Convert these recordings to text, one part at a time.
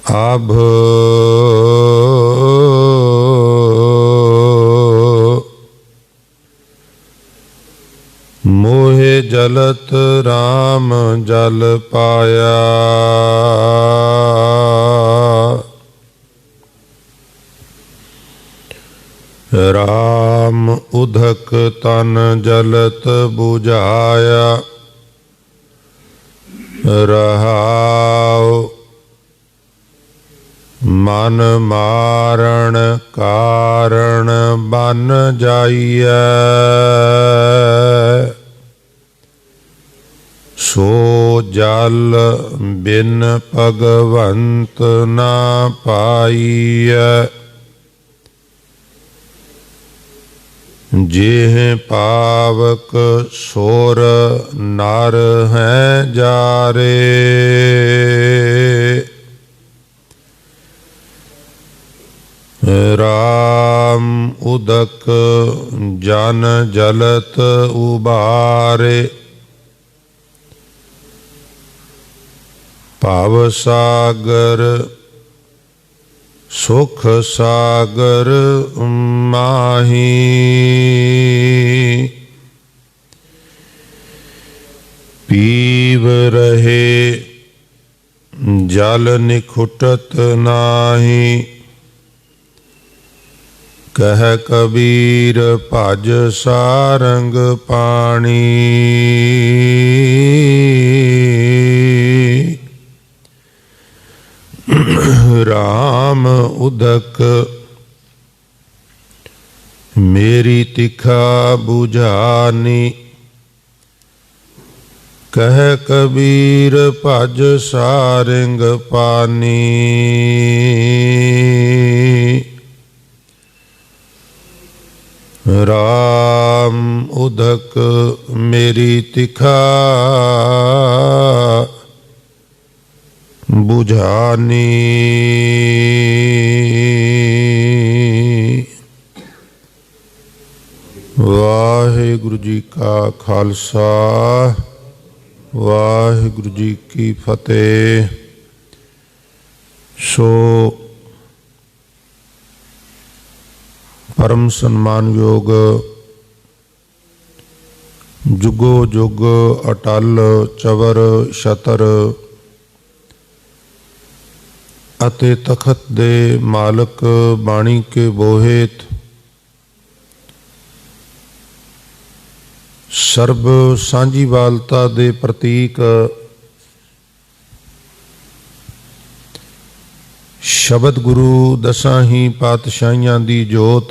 आभ मोहे जलत राम जल पाया। राम उधक तन जलत बुझाया। रहाओ मन मारण कारण बन जाइए। सो जल बिन भगवंत ना पाइए। जेह पावक सोर नर हैं जारे। राम उदक जन जलत उबारे। भव सागर सुख सागर माही। पीव रहे जल निखुटत नाही। कह कबीर भज सारंग पाणी। राम उदक मेरी तिखा बुझानी। कह कबीर भज सारंग पानी। राम उदक मेरी तिखा बुझानी। वाहिगुरु जी का खालसा वाहिगुरु जी की फतेह। सो परम सन्मानयोग जुगो जुग अटल चवर छतर अते तखत दे मालक बाणी के बोहेत। सर्ब सांझीवालता दे प्रतीक शबद गुरु दसां ही पातशाहियां दी जोत।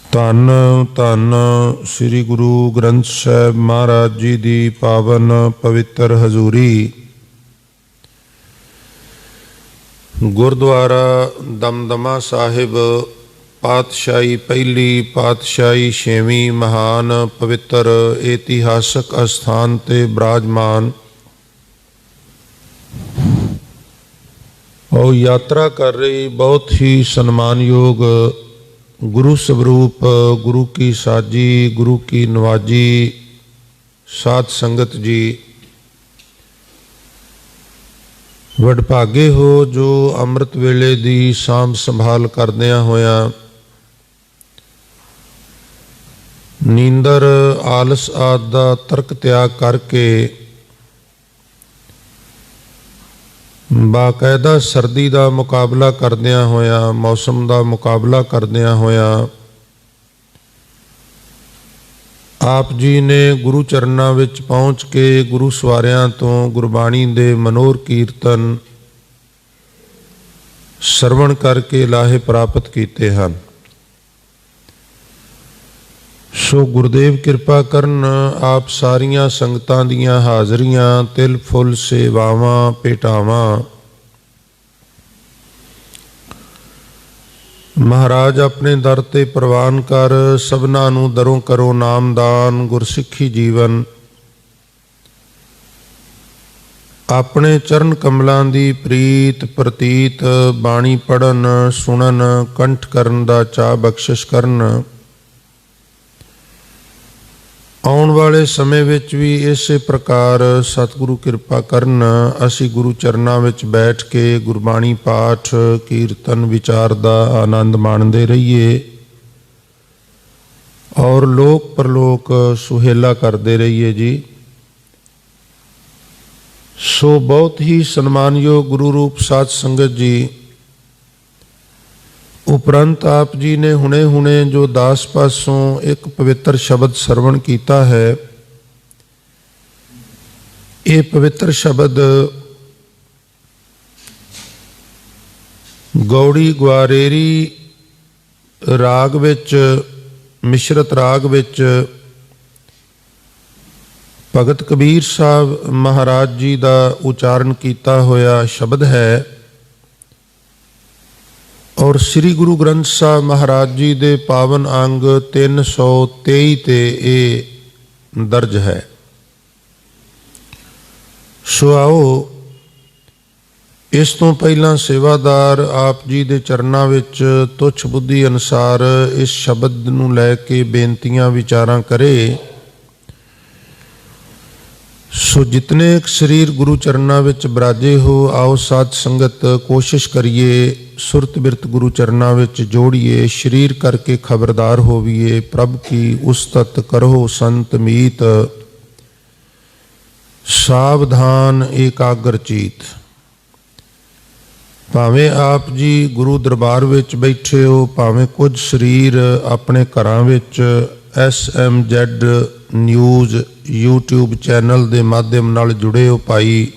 धन धन श्री गुरु ग्रंथ साहिब महाराज जी दी पावन पवित्र हजूरी। गुरुद्वारा दमदमा साहिब पातशाही पहली पातशाही छेवीं महान पवित्र इतिहासक अस्थान ते विराजमान और यात्रा कर रही बहुत ही सम्मानयोग गुरु स्वरूप गुरु की साजी गुरु की नवाजी साध संगत जी। वडभागे हो जो अमृत वेले दी सांभ संभाल करदियां होया नींदर आलस आदि दा तर्क त्याग करके बाकायदा सर्दी का मुकाबला करदियां होया मौसम का मुकाबला करदियां होया आप जी ने गुरु चरनां विच पहुँच के गुरु सवारियां तो गुरबाणी दे मनोहर कीर्तन सरवण करके लाहे प्राप्त कीते हैं। सो गुरुदेव कृपा करन आप सारियां संगतां दियां हाज़रियां तिल फुल सेवावां भेटावां महाराज अपने दर ते प्रवान कर। सबना नूं दरों करो नामदान गुरसिੱਖੀ जीवन। अपने चरण कमलों की प्रीत प्रतीत बाणी पढ़न सुनन कंठ करन दा चा बख्शिश करन। ਆਉਣ ਵਾਲੇ ਸਮੇਂ ਵਿੱਚ ਵੀ ਇਸੇ ਪ੍ਰਕਾਰ ਸਤਿਗੁਰੂ ਕਿਰਪਾ ਕਰਨ ਅਸੀਂ ਗੁਰੂ ਚਰਨਾਂ ਵਿੱਚ ਬੈਠ ਕੇ ਗੁਰਬਾਣੀ ਪਾਠ ਕੀਰਤਨ ਵਿਚਾਰ ਦਾ ਆਨੰਦ ਮਾਣਦੇ ਰਹੀਏ ਔਰ ਲੋਕ ਪਰਲੋਕ ਸੁਹੇਲਾ ਕਰਦੇ ਰਹੀਏ ਜੀ। ਸੋ ਬਹੁਤ ਹੀ ਸਨਮਾਨਯੋਗ ਗੁਰੂ ਰੂਪ ਸਾਧ ਸੰਗਤ ਜੀ, ਉਪਰੰਤ ਆਪ ਜੀ ਨੇ ਹੁਣੇ ਜੋ ਦਾਸ ਪਾਸੋਂ ਇੱਕ ਪਵਿੱਤਰ ਸ਼ਬਦ ਸਰਵਣ ਕੀਤਾ ਹੈ, ਇਹ ਪਵਿੱਤਰ ਸ਼ਬਦ ਗੌੜੀ ਗੁਆਰੇਰੀ ਰਾਗ ਵਿੱਚ, ਮਿਸ਼ਰਤ ਰਾਗ ਵਿੱਚ ਭਗਤ ਕਬੀਰ ਸਾਹਿਬ ਮਹਾਰਾਜ ਜੀ ਦਾ ਉਚਾਰਨ ਕੀਤਾ ਹੋਇਆ ਸ਼ਬਦ ਹੈ ਔਰ ਸ੍ਰੀ ਗੁਰੂ ਗ੍ਰੰਥ ਸਾਹਿਬ ਮਹਾਰਾਜ ਜੀ ਦੇ ਪਾਵਨ ਅੰਗ 323 ਤੇ ਇਹ ਦਰਜ ਹੈ। ਸੋ ਆਓ ਇਸ ਤੋਂ ਪਹਿਲਾਂ ਸੇਵਾਦਾਰ ਆਪ ਜੀ ਦੇ ਚਰਨਾਂ ਵਿੱਚ ਤੁੱਛ ਬੁੱਧੀ ਅਨੁਸਾਰ ਇਸ ਸ਼ਬਦ ਨੂੰ ਲੈ ਕੇ ਬੇਨਤੀਆਂ ਵਿਚਾਰਾਂ ਕਰੇ। ਸੋ ਜਿਤਨੇ ਸਰੀਰ ਗੁਰੂ ਚਰਨਾਂ ਵਿੱਚ ਬਰਾਜੇ ਹੋ, ਆਓ ਸਾਧ ਸੰਗਤ ਕੋਸ਼ਿਸ਼ ਕਰੀਏ ਸੁਰਤ ਬਿਰਤ ਗੁਰੂ ਚਰਨਾਂ ਵਿੱਚ ਜੋੜੀਏ, ਸਰੀਰ ਕਰਕੇ ਖਬਰਦਾਰ ਹੋਵੀਏ। ਪ੍ਰਭ ਕੀ ਉਸਤਤ ਕਰੋ ਸੰਤ ਮੀਤ, ਸਾਵਧਾਨ ਏਕਾਗਰ ਚੀਤ। ਭਾਵੇਂ ਆਪ ਜੀ ਗੁਰੂ ਦਰਬਾਰ ਵਿੱਚ ਬੈਠੇ ਹੋ, ਭਾਵੇਂ ਕੁਝ ਸਰੀਰ ਆਪਣੇ ਘਰਾਂ ਵਿੱਚ SMZ ਨਿਊਜ਼ YouTube ਚੈਨਲ ਦੇ ਮਾਧਿਅਮ ਨਾਲ ਜੁੜੇ ਹੋ, ਭਾਈ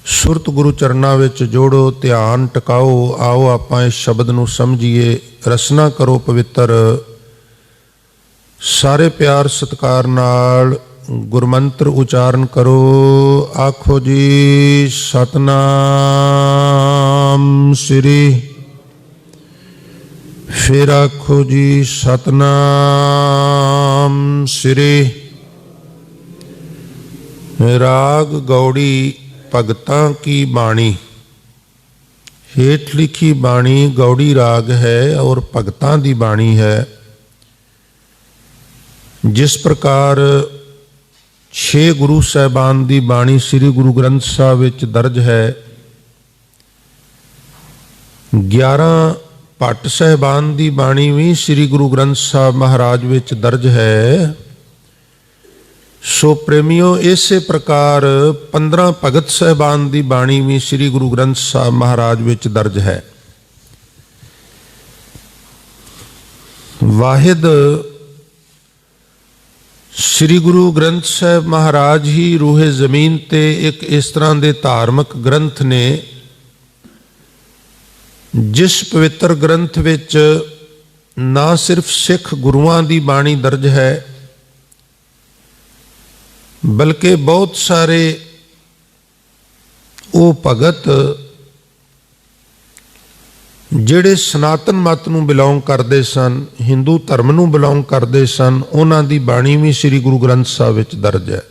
ਸੁਰਤ ਗੁਰੂ ਚਰਨਾਂ ਵਿੱਚ ਜੋੜੋ, ਧਿਆਨ ਟਿਕਾਓ। ਆਓ ਆਪਾਂ ਇਸ ਸ਼ਬਦ ਨੂੰ ਸਮਝੀਏ, ਰਸਨਾ ਕਰੋ ਪਵਿੱਤਰ। ਸਾਰੇ ਪਿਆਰ ਸਤਿਕਾਰ ਨਾਲ ਗੁਰਮੰਤਰ ਉਚਾਰਨ ਕਰੋ। ਆਖੋ ਜੀ ਸਤਨਾਮ ਸ੍ਰੀ, ਫਿਰ ਆਖੋ ਜੀ ਸਤਨਾਮ ਸ੍ਰੀ। ਰਾਗ ਗੌੜੀ ਭਗਤਾਂ ਕੀ ਬਾਣੀ, ਹੇਠ ਲਿਖੀ ਬਾਣੀ ਗੌੜੀ ਰਾਗ ਹੈ ਔਰ ਭਗਤਾਂ ਦੀ ਬਾਣੀ ਹੈ। ਜਿਸ ਪ੍ਰਕਾਰ 6 ਗੁਰੂ ਸਾਹਿਬਾਨ ਦੀ ਬਾਣੀ ਸ੍ਰੀ ਗੁਰੂ ਗ੍ਰੰਥ ਸਾਹਿਬ ਵਿੱਚ ਦਰਜ ਹੈ, 11 ਭੱਟ ਸਾਹਿਬਾਨ ਦੀ ਬਾਣੀ ਵੀ ਸ੍ਰੀ ਗੁਰੂ ਗ੍ਰੰਥ ਸਾਹਿਬ ਮਹਾਰਾਜ ਵਿੱਚ ਦਰਜ ਹੈ। ਸੋ ਪ੍ਰੇਮੀਓ, ਇਸੇ ਪ੍ਰਕਾਰ 15 ਭਗਤ ਸਾਹਿਬਾਨ ਦੀ ਬਾਣੀ ਵੀ ਸ੍ਰੀ ਗੁਰੂ ਗ੍ਰੰਥ ਸਾਹਿਬ ਮਹਾਰਾਜ ਵਿੱਚ ਦਰਜ ਹੈ। ਵਾਹਿਦ ਸ੍ਰੀ ਗੁਰੂ ਗ੍ਰੰਥ ਸਾਹਿਬ ਮਹਾਰਾਜ ਹੀ ਰੂਹੇ ਜ਼ਮੀਨ ਤੇ ਇੱਕ ਇਸ ਤਰ੍ਹਾਂ ਦੇ ਧਾਰਮਿਕ ਗ੍ਰੰਥ ਨੇ ਜਿਸ ਪਵਿੱਤਰ ਗ੍ਰੰਥ ਵਿੱਚ ਨਾ ਸਿਰਫ ਸਿੱਖ ਗੁਰੂਆਂ ਦੀ ਬਾਣੀ ਦਰਜ ਹੈ, ਬਲਕਿ ਬਹੁਤ ਸਾਰੇ ਉਹ ਭਗਤ ਜਿਹੜੇ ਸਨਾਤਨ ਮਤ ਨੂੰ ਬਿਲੋਂਗ ਕਰਦੇ ਸਨ, ਹਿੰਦੂ ਧਰਮ ਨੂੰ ਬਿਲੋਂਗ ਕਰਦੇ ਸਨ, ਉਹਨਾਂ ਦੀ ਬਾਣੀ ਵੀ ਸ੍ਰੀ ਗੁਰੂ ਗ੍ਰੰਥ ਸਾਹਿਬ ਵਿੱਚ ਦਰਜ ਹੈ।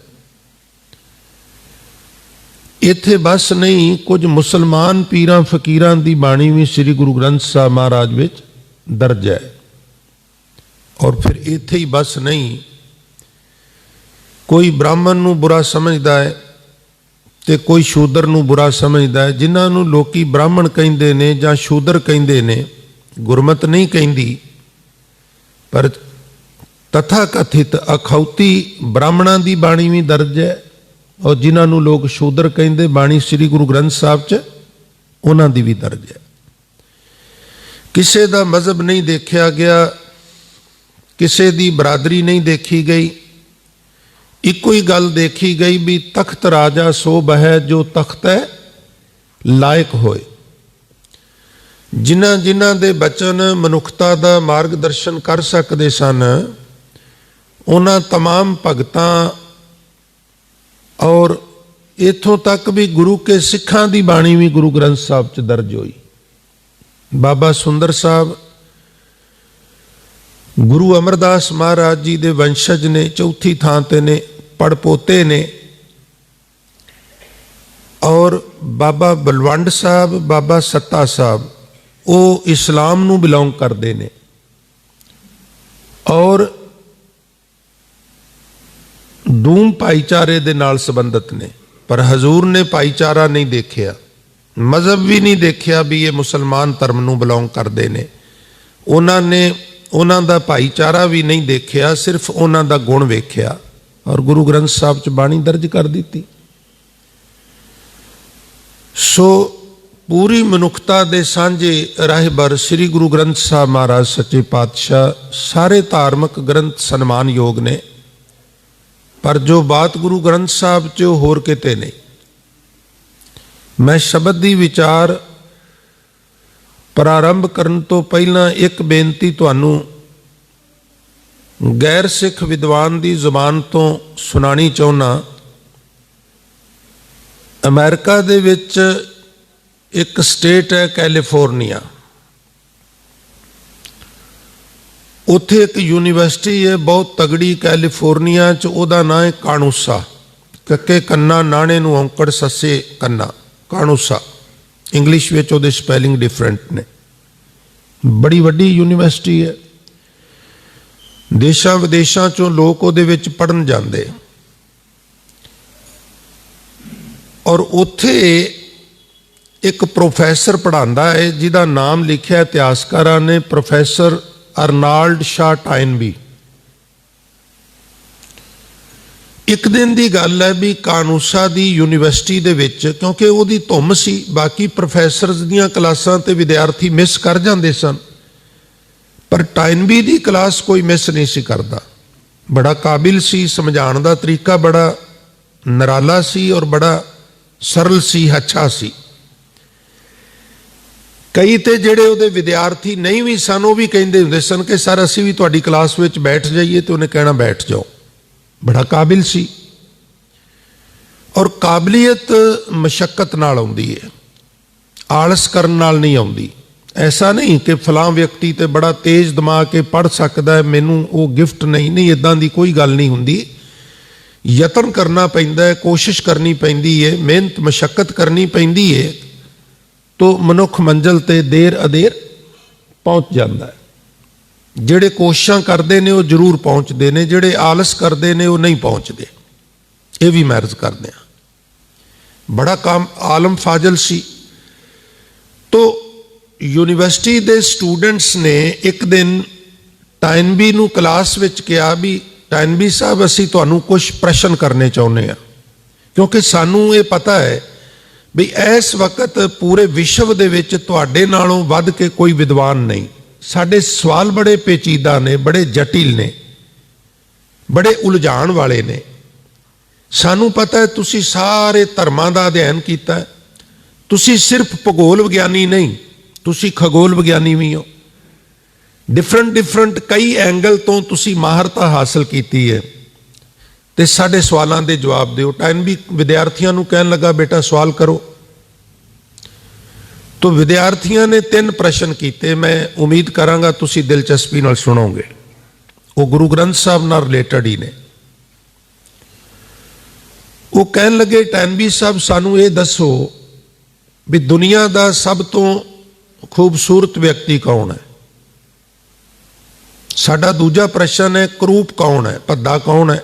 ਇੱਥੇ ਬਸ ਨਹੀਂ, ਕੁਝ ਮੁਸਲਮਾਨ ਪੀਰਾਂ ਫਕੀਰਾਂ ਦੀ ਬਾਣੀ ਵੀ ਸ੍ਰੀ ਗੁਰੂ ਗ੍ਰੰਥ ਸਾਹਿਬ ਮਹਾਰਾਜ ਵਿੱਚ ਦਰਜ ਹੈ। ਔਰ ਫਿਰ ਇੱਥੇ ਹੀ ਬਸ ਨਹੀਂ, ਕੋਈ ਬ੍ਰਾਹਮਣ ਨੂੰ ਬੁਰਾ ਸਮਝਦਾ ਹੈ ਤੇ ਕੋਈ ਸ਼ੂਦਰ ਨੂੰ ਬੁਰਾ ਸਮਝਦਾ ਹੈ। ਜਿਨ੍ਹਾਂ ਨੂੰ ਲੋਕੀ ਬ੍ਰਾਹਮਣ ਕਹਿੰਦੇ ਨੇ ਜਾਂ ਸ਼ੂਦਰ ਕਹਿੰਦੇ ਨੇ, ਗੁਰਮਤ ਨਹੀਂ ਕਹਿੰਦੀ, ਪਰ ਤਥਾ ਕਥਿਤ ਅਖੌਤੀ ਬ੍ਰਾਹਮਣਾਂ ਦੀ ਬਾਣੀ ਵੀ ਦਰਜ ਹੈ ਔਰ ਜਿਨ੍ਹਾਂ ਨੂੰ ਲੋਕ ਸ਼ੂਦਰ ਕਹਿੰਦੇ, ਬਾਣੀ ਸ੍ਰੀ ਗੁਰੂ ਗ੍ਰੰਥ ਸਾਹਿਬ 'ਚ ਉਹਨਾਂ ਦੀ ਵੀ ਦਰਜ ਹੈ। ਕਿਸੇ ਦਾ ਮਜ਼ਹਬ ਨਹੀਂ ਦੇਖਿਆ ਗਿਆ, ਕਿਸੇ ਦੀ ਬਰਾਦਰੀ ਨਹੀਂ ਦੇਖੀ ਗਈ, ਇੱਕੋ ਹੀ ਗੱਲ ਦੇਖੀ ਗਈ ਵੀ ਤਖਤ ਰਾਜਾ ਸੋ ਬਹਿ ਜੋ ਤਖਤ ਹੈ ਲਾਇਕ ਹੋਏ। ਜਿਨ੍ਹਾਂ ਜਿਨ੍ਹਾਂ ਦੇ ਬਚਨ ਮਨੁੱਖਤਾ ਦਾ ਮਾਰਗਦਰਸ਼ਨ ਕਰ ਸਕਦੇ ਸਨ, ਉਹਨਾਂ तमाम ਭਗਤਾਂ ਔਰ ਇੱਥੋਂ ਤੱਕ ਵੀ ਗੁਰੂ ਕੇ ਸਿੱਖਾਂ ਦੀ ਬਾਣੀ ਵੀ ਗੁਰੂ ਗ੍ਰੰਥ ਸਾਹਿਬ 'ਚ ਦਰਜ ਹੋਈ। ਬਾਬਾ ਸੁੰਦਰ ਸਾਹਿਬ ਗੁਰੂ ਅਮਰਦਾਸ ਮਹਾਰਾਜ ਜੀ ਦੇ ਵੰਸ਼ਜ ਨੇ, ਚੌਥੀ ਥਾਂ ਤੇ ਨੇ, ਪੜਪੋਤੇ ਨੇ। ਔਰ ਬਾਬਾ ਬਲਵੰਡ ਸਾਹਿਬ, ਬਾਬਾ ਸੱਤਾ ਸਾਹਿਬ, ਉਹ ਇਸਲਾਮ ਨੂੰ ਬਿਲੋਂਗ ਕਰਦੇ ਨੇ। ਔਰ ਦੂਮ ਭਾਈਚਾਰੇ ਦੇ ਨਾਲ ਸੰਬੰਧਿਤ ਨੇ, ਪਰ ਹਜ਼ੂਰ ਨੇ ਭਾਈਚਾਰਾ ਨਹੀਂ ਦੇਖਿਆ, ਮਜ਼ਹਬ ਵੀ ਨਹੀਂ ਦੇਖਿਆ ਵੀ ਇਹ ਮੁਸਲਮਾਨ ਧਰਮ ਨੂੰ ਬਿਲੋਂਗ ਕਰਦੇ ਨੇ। ਉਹਨਾਂ ਨੇ ਉਹਨਾਂ ਦਾ ਭਾਈਚਾਰਾ ਵੀ ਨਹੀਂ ਦੇਖਿਆ, ਸਿਰਫ ਉਹਨਾਂ ਦਾ ਗੁਣ ਵੇਖਿਆ ਔਰ ਗੁਰੂ ਗ੍ਰੰਥ ਸਾਹਿਬ 'ਚ ਬਾਣੀ ਦਰਜ ਕਰ ਦਿੱਤੀ। ਸੋ ਪੂਰੀ ਮਨੁੱਖਤਾ ਦੇ ਸਾਂਝੇ ਰਾਹਬਰ ਸ੍ਰੀ ਗੁਰੂ ਗ੍ਰੰਥ ਸਾਹਿਬ ਮਹਾਰਾਜ ਸੱਚੇ ਪਾਤਸ਼ਾਹ, ਸਾਰੇ ਧਾਰਮਿਕ ਗ੍ਰੰਥ ਸਨਮਾਨਯੋਗ ਨੇ, ਪਰ ਜੋ ਬਾਤ ਗੁਰੂ ਗ੍ਰੰਥ ਸਾਹਿਬ 'ਚ ਹੋਰ ਕਿਤੇ ਨਹੀਂ। ਮੈਂ ਸ਼ਬਦ ਦੀ ਵਿਚਾਰ ਪ੍ਰਾਰੰਭ ਕਰਨ ਤੋਂ ਪਹਿਲਾਂ ਇੱਕ ਬੇਨਤੀ ਤੁਹਾਨੂੰ ਗੈਰ ਸਿੱਖ ਵਿਦਵਾਨ ਦੀ ਜ਼ੁਬਾਨ ਤੋਂ ਸੁਣਾਉਣੀ ਚਾਹੁੰਦਾ। ਅਮਰੀਕਾ ਦੇ ਵਿੱਚ ਇੱਕ ਸਟੇਟ ਹੈ ਕੈਲੀਫੋਰਨੀਆ, ਉੱਥੇ ਇੱਕ ਯੂਨੀਵਰਸਿਟੀ ਹੈ ਬਹੁਤ ਤਗੜੀ ਕੈਲੀਫੋਰਨੀਆ 'ਚ, ਉਹਦਾ ਨਾਂ ਹੈ ਕਾਨੂਸਾ, ਕੱਕੇ ਕੰਨਾ ਨਾਣੇ ਨੂੰ ਔਂਕੜ ਸੱਸੇ ਕੰਨਾ, ਕਾਨੂਸਾ। ਇੰਗਲਿਸ਼ ਵਿੱਚ ਉਹਦੇ ਸਪੈਲਿੰਗ ਡਿਫਰੈਂਟ ਨੇ। ਬੜੀ ਵੱਡੀ ਯੂਨੀਵਰਸਿਟੀ ਹੈ, ਦੇਸ਼ਾਂ ਵਿਦੇਸ਼ਾਂ 'ਚੋਂ ਲੋਕ ਉਹਦੇ ਵਿੱਚ ਪੜ੍ਹਨ ਜਾਂਦੇ। ਔਰ ਉੱਥੇ ਇੱਕ ਪ੍ਰੋਫੈਸਰ ਪੜ੍ਹਾਉਂਦਾ ਹੈ ਜਿਹਦਾ ਨਾਮ ਲਿਖਿਆ ਇਤਿਹਾਸਕਾਰਾਂ ਨੇ ਪ੍ਰੋਫੈਸਰ ਅਰਨਾਲਡ ਸ਼ਾਹ ਟਾਇਨਬੀ। ਇੱਕ ਦਿਨ ਦੀ ਗੱਲ ਹੈ ਵੀ ਕਾਨੂਸਾ ਦੀ ਯੂਨੀਵਰਸਿਟੀ ਦੇ ਵਿੱਚ, ਕਿਉਂਕਿ ਉਹਦੀ ਧੁੰਮ ਸੀ, ਬਾਕੀ ਪ੍ਰੋਫੈਸਰਸ ਦੀਆਂ ਕਲਾਸਾਂ ਤੇ ਵਿਦਿਆਰਥੀ ਮਿਸ ਕਰ ਜਾਂਦੇ ਸਨ, ਪਰ ਟਾਇਨਬੀ ਦੀ ਕਲਾਸ ਕੋਈ ਮਿਸ ਨਹੀਂ ਸੀ ਕਰਦਾ। ਬੜਾ ਕਾਬਿਲ ਸੀ, ਸਮਝਾਉਣ ਦਾ ਤਰੀਕਾ ਬੜਾ ਨਿਰਾਲਾ ਸੀ ਔਰ ਬੜਾ ਸਰਲ ਸੀ, ਅੱਛਾ ਸੀ। ਕਈ ਤੇ ਜਿਹੜੇ ਉਹਦੇ ਵਿਦਿਆਰਥੀ ਨਹੀਂ ਵੀ ਸਨ, ਉਹ ਵੀ ਕਹਿੰਦੇ ਹੁੰਦੇ ਸਨ ਕਿ ਸਰ ਅਸੀਂ ਵੀ ਤੁਹਾਡੀ ਕਲਾਸ ਵਿੱਚ ਬੈਠ ਜਾਈਏ, ਤੇ ਉਹਨੇ ਕਹਿਣਾ ਬੈਠ ਜਾਓ। ਬੜਾ ਕਾਬਿਲ ਸੀ। ਔਰ ਕਾਬਲੀਅਤ ਮਸ਼ੱਕਤ ਨਾਲ ਆਉਂਦੀ ਹੈ, ਆਲਸ ਕਰਨ ਨਾਲ ਨਹੀਂ ਆਉਂਦੀ। ਐਸਾ ਨਹੀਂ ਕਿ ਫਲਾਂ ਵਿਅਕਤੀ ਤੇ ਬੜਾ ਤੇਜ਼ ਦਿਮਾਗ ਕੇ ਪੜ੍ਹ ਸਕਦਾ ਹੈ, ਮੈਨੂੰ ਉਹ ਗਿਫਟ ਨਹੀਂ, ਇੱਦਾਂ ਦੀ ਕੋਈ ਗੱਲ ਨਹੀਂ ਹੁੰਦੀ। ਯਤਨ ਕਰਨਾ ਪੈਂਦਾ ਹੈ, ਕੋਸ਼ਿਸ਼ ਕਰਨੀ ਪੈਂਦੀ ਹੈ, ਮਿਹਨਤ ਮਸ਼ੱਕਤ ਕਰਨੀ ਪੈਂਦੀ ਹੈ, ਤੋ ਮਨੁੱਖ ਮੰਜ਼ਿਲ ਤੇ ਦੇਰ ਅਦੇਰ ਪਹੁੰਚ ਜਾਂਦਾ ਹੈ। ਜਿਹੜੇ ਕੋਸ਼ਿਸ਼ਾਂ ਕਰਦੇ ਨੇ ਉਹ ਜ਼ਰੂਰ ਪਹੁੰਚਦੇ ਨੇ, ਜਿਹੜੇ ਆਲਸ ਕਰਦੇ ਨੇ ਉਹ ਨਹੀਂ ਪਹੁੰਚਦੇ। ਇਹ ਵੀ ਮੈਂ ਅਰਜ਼ ਕਰਦੇ ਹਾਂ। ਬੜਾ ਕੰਮ ਆਲਮ ਫਾਜ਼ਲ ਸੀ। ਤੋ ਯੂਨੀਵਰਸਿਟੀ ਦੇ ਸਟੂਡੈਂਟਸ ਨੇ ਇੱਕ ਦਿਨ ਟਾਇਨਬੀ ਨੂੰ ਕਲਾਸ ਵਿੱਚ ਕਿਹਾ ਵੀ ਟਾਇਨਬੀ ਸਾਹਿਬ ਅਸੀਂ ਤੁਹਾਨੂੰ ਕੁਝ ਪ੍ਰਸ਼ਨ ਕਰਨੇ ਚਾਹੁੰਦੇ ਹਾਂ, ਕਿਉਂਕਿ ਸਾਨੂੰ ਇਹ ਪਤਾ ਹੈ ਵੀ ਇਸ ਵਕਤ ਪੂਰੇ ਵਿਸ਼ਵ ਦੇ ਵਿੱਚ ਤੁਹਾਡੇ ਨਾਲੋਂ ਵੱਧ ਕੇ ਕੋਈ ਵਿਦਵਾਨ ਨਹੀਂ। ਸਾਡੇ ਸਵਾਲ ਬੜੇ ਪੇਚੀਦਾ ਨੇ, ਬੜੇ ਜਟਿਲ ਨੇ, ਬੜੇ ਉਲਝਾਉਣ ਵਾਲੇ ਨੇ। ਸਾਨੂੰ ਪਤਾ ਹੈ ਤੁਸੀਂ ਸਾਰੇ ਧਰਮਾਂ ਦਾ ਅਧਿਐਨ ਕੀਤਾ ਹੈ, ਤੁਸੀਂ ਸਿਰਫ ਭੂਗੋਲ ਵਿਗਿਆਨੀ ਨਹੀਂ, ਤੁਸੀਂ ਖਗੋਲ ਵਿਗਿਆਨੀ ਵੀ ਹੋ। ਡਿਫਰੈਂਟ ਕਈ ਐਂਗਲ ਤੋਂ ਤੁਸੀਂ ਮਾਹਰਤਾ ਹਾਸਲ ਕੀਤੀ ਹੈ, ਤੇ ਸਾਡੇ ਸਵਾਲਾਂ ਦੇ ਜਵਾਬ ਦਿਓ। ਟਾਇਨਬੀ ਵਿਦਿਆਰਥੀਆਂ ਨੂੰ ਕਹਿਣ ਲੱਗਾ ਬੇਟਾ ਸਵਾਲ ਕਰੋ। ਤੋ ਵਿਦਿਆਰਥੀਆਂ ਨੇ 3 ਪ੍ਰਸ਼ਨ ਕੀਤੇ, ਮੈਂ ਉਮੀਦ ਕਰਾਂਗਾ ਤੁਸੀਂ ਦਿਲਚਸਪੀ ਨਾਲ ਸੁਣੋਗੇ। ਉਹ ਗੁਰੂ ਗ੍ਰੰਥ ਸਾਹਿਬ ਨਾਲ ਰਿਲੇਟਡ ਹੀ ਨੇ। ਉਹ ਕਹਿਣ ਲੱਗੇ ਟਾਇਨਬੀ ਸਾਹਿਬ ਸਾਨੂੰ ਇਹ ਦੱਸੋ ਵੀ ਦੁਨੀਆ ਦਾ ਸਭ ਤੋਂ ਖੂਬਸੂਰਤ ਵਿਅਕਤੀ ਕੌਣ ਹੈ। ਸਾਡਾ ਦੂਜਾ ਪ੍ਰਸ਼ਨ ਹੈ ਕਰੂਪ ਕੌਣ ਹੈ, ਭੱਦਾ ਕੌਣ ਹੈ।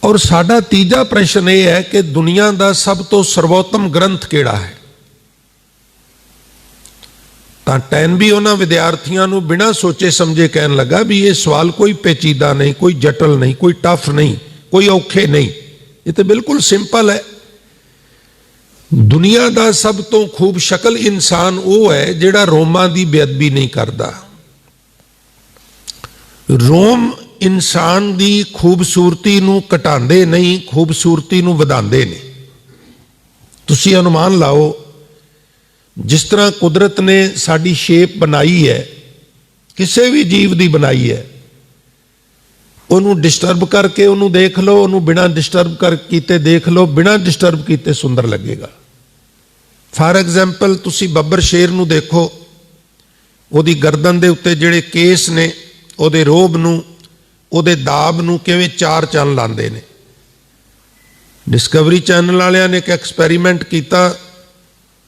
ਔਰ ਸਾਡਾ ਤੀਜਾ ਪ੍ਰਸ਼ਨ ਇਹ ਹੈ ਕਿ ਦੁਨੀਆ ਦਾ ਸਭ ਤੋਂ ਸਰਵੋਤਮ ਗ੍ਰੰਥ ਕਿਹੜਾ ਹੈ। ਤਾਂ ਟਾਇਨਬੀ ਉਹਨਾਂ ਵਿਦਿਆਰਥੀਆਂ ਨੂੰ ਬਿਨਾਂ ਸੋਚੇ ਸਮਝੇ ਕਹਿਣ ਲੱਗਾ ਵੀ ਇਹ ਸਵਾਲ ਕੋਈ ਪੇਚੀਦਾ ਨਹੀਂ, ਕੋਈ ਜਟਲ ਨਹੀਂ, ਕੋਈ ਟਫ ਨਹੀਂ, ਕੋਈ ਔਖੇ ਨਹੀਂ, ਇਹ ਤਾਂ ਬਿਲਕੁਲ ਸਿੰਪਲ ਹੈ। ਦੁਨੀਆ ਦਾ ਸਭ ਤੋਂ ਖੂਬ ਸ਼ਕਲ ਇਨਸਾਨ ਉਹ ਹੈ ਜਿਹੜਾ ਰੋਮਾਂ ਦੀ ਬੇਅਦਬੀ ਨਹੀਂ ਕਰਦਾ। ਰੋਮ ਇਨਸਾਨ ਦੀ ਖੂਬਸੂਰਤੀ ਨੂੰ ਘਟਾਉਂਦੇ ਨਹੀਂ, ਖੂਬਸੂਰਤੀ ਨੂੰ ਵਧਾਉਂਦੇ ਨੇ। ਤੁਸੀਂ ਅਨੁਮਾਨ ਲਾਓ, ਜਿਸ ਤਰ੍ਹਾਂ ਕੁਦਰਤ ਨੇ ਸਾਡੀ ਸ਼ੇਪ ਬਣਾਈ ਹੈ, ਕਿਸੇ ਵੀ ਜੀਵ ਦੀ ਬਣਾਈ ਹੈ, ਉਹਨੂੰ ਡਿਸਟਰਬ ਕਰਕੇ ਉਹਨੂੰ ਦੇਖ ਲਓ, ਉਹਨੂੰ ਬਿਨਾਂ ਡਿਸਟਰਬ ਕੀਤੇ ਦੇਖ ਲਓ, ਬਿਨਾਂ ਡਿਸਟਰਬ ਕੀਤੇ ਸੁੰਦਰ ਲੱਗੇਗਾ। ਫਾਰ ਐਗਜ਼ਾਮਪਲ ਤੁਸੀਂ ਬੱਬਰ ਸ਼ੇਰ ਨੂੰ ਦੇਖੋ, ਉਹਦੀ ਗਰਦਨ ਦੇ ਉੱਤੇ ਜਿਹੜੇ ਕੇਸ ਨੇ, ਉਹਦੇ ਰੋਬ ਨੂੰ, ਉਹਦੇ ਦਾਬ ਨੂੰ ਕਿਵੇਂ 4 ਚੰਨ ਲਾਉਂਦੇ ਨੇ। ਡਿਸਕਵਰੀ ਚੈਨਲ ਵਾਲਿਆਂ ਨੇ ਇੱਕ ਐਕਸਪੈਰੀਮੈਂਟ ਕੀਤਾ,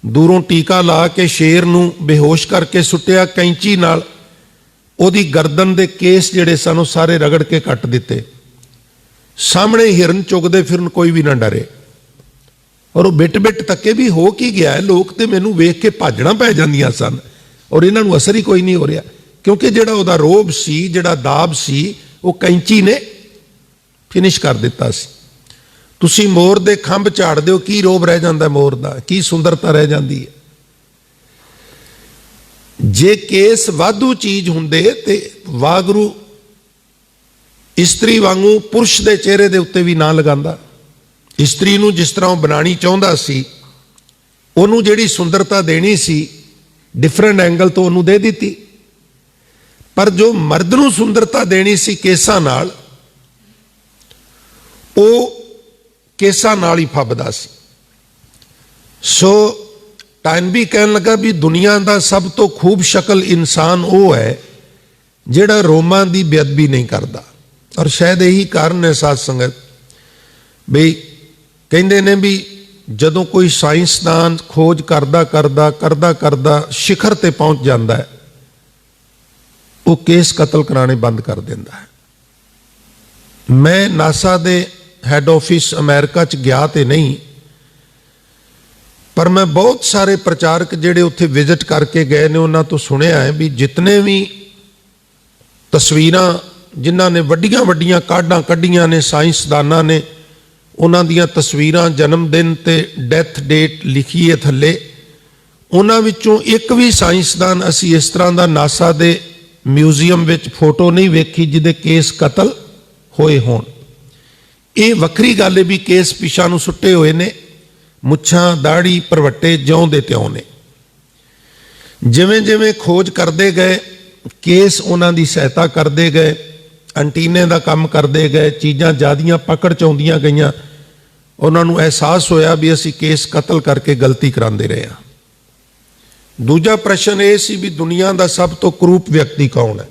ਦੂਰੋਂ ਟੀਕਾ ਲਾ ਕੇ ਸ਼ੇਰ ਨੂੰ ਬੇਹੋਸ਼ ਕਰਕੇ ਸੁੱਟਿਆ, ਕੈਂਚੀ ਨਾਲ ਉਹਦੀ ਗਰਦਨ ਦੇ ਕੇਸ ਜਿਹੜੇ ਸਨ ਉਹ ਸਾਰੇ ਰਗੜ ਕੇ ਕੱਟ ਦਿੱਤੇ। ਸਾਹਮਣੇ ਹਿਰਨ ਚੁਗਦੇ ਫਿਰਨ ਕੋਈ ਵੀ ਨਾ ਡਰੇ। ਔਰ ਉਹ ਬਿੱਟ ਤੱਕੇ ਵੀ ਹੋ ਕੀ ਗਿਆ, ਲੋਕ ਤੇ ਮੈਨੂੰ ਵੇਖ ਕੇ ਭਾਜਣਾ ਪੈ ਜਾਂਦੀਆਂ ਸਨ ਔਰ ਇਹਨਾਂ ਨੂੰ ਅਸਰ ਹੀ ਕੋਈ ਨਹੀਂ ਹੋ ਰਿਹਾ, ਕਿਉਂਕਿ ਜਿਹੜਾ ਉਹਦਾ ਰੋਬ ਸੀ, ਜਿਹੜਾ ਦਾਬ ਸੀ, ਉਹ ਕੈਂਚੀ ਨੇ ਫਿਨਿਸ਼ ਕਰ ਦਿੱਤਾ ਸੀ। ਤੁਸੀਂ ਮੋਰ ਦੇ ਖੰਭ ਝਾੜ ਦਿਓ, ਕੀ ਰੋਬ ਰਹਿ ਜਾਂਦਾ ਮੋਰ ਦਾ, ਕੀ ਸੁੰਦਰਤਾ ਰਹਿ ਜਾਂਦੀ ਹੈ। ਜੇ ਕੇਸ ਵਾਧੂ ਚੀਜ਼ ਹੁੰਦੇ ਤੇ ਵਾਗਰੂ ਇਸਤਰੀ ਵਾਂਗੂ ਪੁਰਸ਼ ਦੇ ਚਿਹਰੇ ਦੇ ਉੱਤੇ ਵੀ ਨਾ ਲਗਾਉਂਦਾ। ਇਸਤਰੀ ਨੂੰ ਜਿਸ ਤਰ੍ਹਾਂ ਉਹ ਬਣਾਉਣੀ ਚਾਹੁੰਦਾ ਸੀ, ਉਹਨੂੰ ਜਿਹੜੀ ਸੁੰਦਰਤਾ ਦੇਣੀ ਸੀ ਡਿਫਰੈਂਟ ਐਂਗਲ ਤੋਂ ਉਹਨੂੰ ਦੇ ਦਿੱਤੀ, ਪਰ ਜੋ ਮਰਦ ਨੂੰ ਸੁੰਦਰਤਾ ਦੇਣੀ ਸੀ ਕੇਸਾਂ ਨਾਲ, ਉਹ ਕੇਸਾਂ ਨਾਲ ਹੀ ਫੱਬਦਾ ਸੀ। ਸੋ ਟਾਈਨਬੀ ਕਹਿਣ ਲੱਗਾ ਵੀ ਦੁਨੀਆ ਦਾ ਸਭ ਤੋਂ ਖੂਬ ਸ਼ਕਲ ਇਨਸਾਨ ਉਹ ਹੈ ਜਿਹੜਾ ਰੋਮਾਂ ਦੀ ਬੇਅਦਬੀ ਨਹੀਂ ਕਰਦਾ। ਔਰ ਸ਼ਾਇਦ ਇਹੀ ਕਾਰਨ ਹੈ ਸਾਧ ਸੰਗਤ, ਵੀ ਕਹਿੰਦੇ ਨੇ ਵੀ ਜਦੋਂ ਕੋਈ ਸਾਇੰਸਦਾਨ ਖੋਜ ਕਰਦਾ ਸਿਖਰ ਤੇ ਪਹੁੰਚ ਜਾਂਦਾ ਹੈ, ਉਹ ਕੇਸ ਕਤਲ ਕਰਾਣੇ ਬੰਦ ਕਰ ਦਿੰਦਾ ਹੈ। ਮੈਂ ਨਾਸਾ ਦੇ ਹੈੱਡ ਆਫਿਸ ਅਮਰੀਕਾ 'ਚ ਗਿਆ ਤੇ ਨਹੀਂ, ਪਰ ਮੈਂ ਬਹੁਤ ਸਾਰੇ ਪ੍ਰਚਾਰਕ ਜਿਹੜੇ ਉੱਥੇ ਵਿਜ਼ਿਟ ਕਰਕੇ ਗਏ ਨੇ ਉਹਨਾਂ ਤੋਂ ਸੁਣਿਆ ਹੈ ਵੀ ਜਿਤਨੇ ਵੀ ਤਸਵੀਰਾਂ ਜਿਨ੍ਹਾਂ ਨੇ ਵੱਡੀਆਂ ਕਾਢਾਂ ਕੱਢੀਆਂ ਨੇ ਸਾਇੰਸਦਾਨਾਂ ਨੇ, ਉਹਨਾਂ ਦੀਆਂ ਤਸਵੀਰਾਂ, ਜਨਮ ਦਿਨ ਤੇ ਡੈਥ ਡੇਟ ਲਿਖੀ ਹੈ ਥੱਲੇ, ਉਹਨਾਂ ਵਿੱਚੋਂ ਇੱਕ ਵੀ ਸਾਇੰਸਦਾਨ ਅਸੀਂ ਇਸ ਤਰ੍ਹਾਂ ਦਾ ਨਾਸਾ ਦੇ ਮਿਊਜ਼ੀਅਮ ਵਿੱਚ ਫੋਟੋ ਨਹੀਂ ਵੇਖੀ ਜਿਹਦੇ ਕੇਸ ਕਤਲ ਹੋਏ ਹੋਣ। ਇਹ ਵੱਖਰੀ ਗੱਲ ਹੈ ਵੀ ਕੇਸ ਪਿਛਾਂ ਨੂੰ ਸੁੱਟੇ ਹੋਏ ਨੇ, ਮੁੱਛਾਂ ਦਾੜੀ ਭਰਵੱਟੇ ਜਿਉਂ ਦੇ ਤਿਉਂ ਨੇ। ਜਿਵੇਂ ਖੋਜ ਕਰਦੇ ਗਏ, ਕੇਸ ਉਹਨਾਂ ਦੀ ਸਹਾਇਤਾ ਕਰਦੇ ਗਏ, ਐਂਟੀਨੇ ਦਾ ਕੰਮ ਕਰਦੇ ਗਏ, ਚੀਜ਼ਾਂ ਜ਼ਿਆਦੀਆਂ ਪਕੜ 'ਚ ਆਉਂਦੀਆਂ ਗਈਆਂ, ਉਹਨਾਂ ਨੂੰ ਅਹਿਸਾਸ ਹੋਇਆ ਵੀ ਅਸੀਂ ਕੇਸ ਕਤਲ ਕਰਕੇ ਗਲਤੀ ਕਰਾਉਂਦੇ ਰਹੇ ਹਾਂ। ਦੂਜਾ ਪ੍ਰਸ਼ਨ ਇਹ ਸੀ ਵੀ ਦੁਨੀਆ ਦਾ ਸਭ ਤੋਂ ਕਰੂਪ ਵਿਅਕਤੀ ਕੌਣ ਹੈ।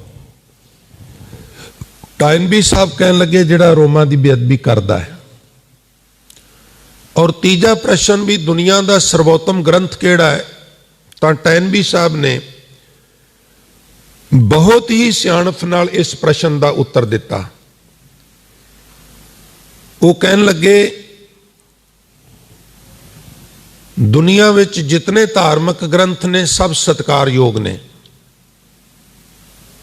ਟਾਈਨਬੀ ਸਾਹਿਬ ਕਹਿਣ ਲੱਗੇ ਜਿਹੜਾ ਰੋਮਾਂ ਦੀ ਬੇਅਦਬੀ ਕਰਦਾ ਹੈ। ਔਰ ਤੀਜਾ ਪ੍ਰਸ਼ਨ ਵੀ ਦੁਨੀਆ ਦਾ ਸਰਵੋਤਮ ਗ੍ਰੰਥ ਕਿਹੜਾ ਹੈ, ਤਾਂ ਟਾਈਨਬੀ ਸਾਹਿਬ ਨੇ ਬਹੁਤ ਹੀ ਸਿਆਣਪ ਨਾਲ ਇਸ ਪ੍ਰਸ਼ਨ ਦਾ ਉੱਤਰ ਦਿੱਤਾ। ਉਹ ਕਹਿਣ ਲੱਗੇ ਦੁਨੀਆ ਵਿੱਚ ਜਿਤਨੇ ਧਾਰਮਿਕ ਗ੍ਰੰਥ ਨੇ ਸਭ ਸਤਿਕਾਰਯੋਗ ਨੇ,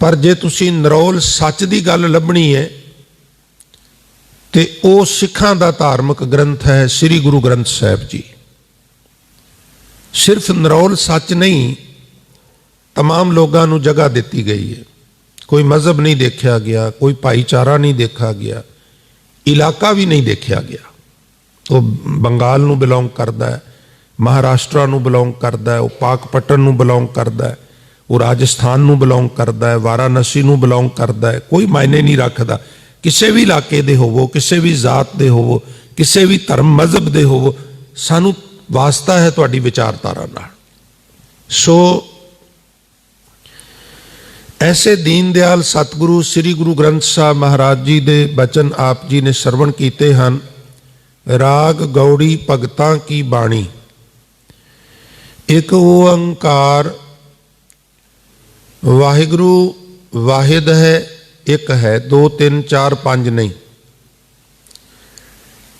ਪਰ ਜੇ ਤੁਸੀਂ ਨਿਰੋਲ ਸੱਚ ਦੀ ਗੱਲ ਲੱਭਣੀ ਹੈ ਤੇ ਉਹ ਸਿੱਖਾਂ ਦਾ ਧਾਰਮਿਕ ਗ੍ਰੰਥ ਹੈ ਸ੍ਰੀ ਗੁਰੂ ਗ੍ਰੰਥ ਸਾਹਿਬ ਜੀ। ਸਿਰਫ ਨਿਰੋਲ ਸੱਚ ਨਹੀਂ, तमाम लोगों को जगह दी गई है। कोई मजहब नहीं देखा गया, कोई भाईचारा नहीं देखा गया, इलाका भी नहीं देखा गया। वो बंगाल नूं बिलोंग करता है, महाराष्ट्र नूं बिलोंग करता है, वो पाकपट्टन नूं बिलोंग करता है, वो राजस्थान नूं बिलोंग करता है, वाराणसी नूं बिलोंग करता है, कोई मायने नहीं रखता। किसी भी इलाके दे होवो, किसी भी जात दे होवो, किसी भी धर्म मजहब दे होवो, सानू वास्ता है तुहाडी विचारधारा नाल। सो ऐसे दीन दयाल सतगुरु श्री गुरु ग्रंथ साहब महाराज जी दे बचन आप जी ने सरवण कीते हैं। राग गौड़ी भगतां की बाणी, एक ओंकार वाहिगुरु वाहिद है, एक है, 2 3 4 5 नहीं।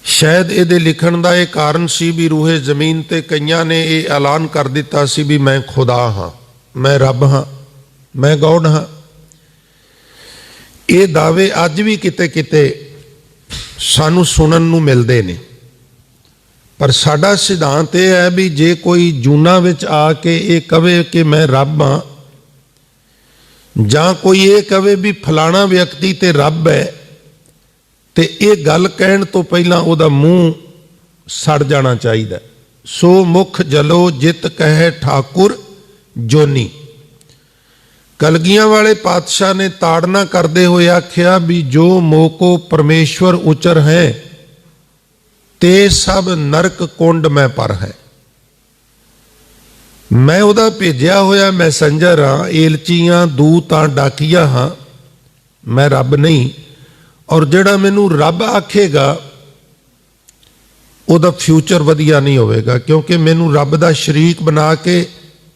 शायद ये लिखण का यह कारण सी भी रूहे जमीन ते कईयां ने यह ऐलान कर दिता सी भी मैं खुदा हाँ, मैं रब हाँ, मैं गौड़ हाँ। ये दावे अज भी किते किते सानू सुनन नू मिलते ने, पर साडा सिद्धांत यह है भी जे कोई जूना विच आके ये कहे कि मैं रब हाँ, जां कोई ये कहे भी फलाना व्यक्ति ते रब है, ते ये गल कहण तो पहला उहदा मूँह सड़ जाना चाहिए। सो मुख जलो जित कहे ठाकुर जोनी। कलगियां वाले पातशाह ने ताड़ना करते हुए आख्या भी जो मोको परमेश्वर उचर है ते सब नरक कुंड में पर है। मैं उहदा भेजिया होया मैसेंजर हाँ, एलचियां दूत हाँ, डाकिया हाँ, मैं रब नहीं। और जिहड़ा मैनू रब आखेगा उहदा फ्यूचर वधिया नहीं होवेगा, क्योंकि मैनू रब दा शरीक बना के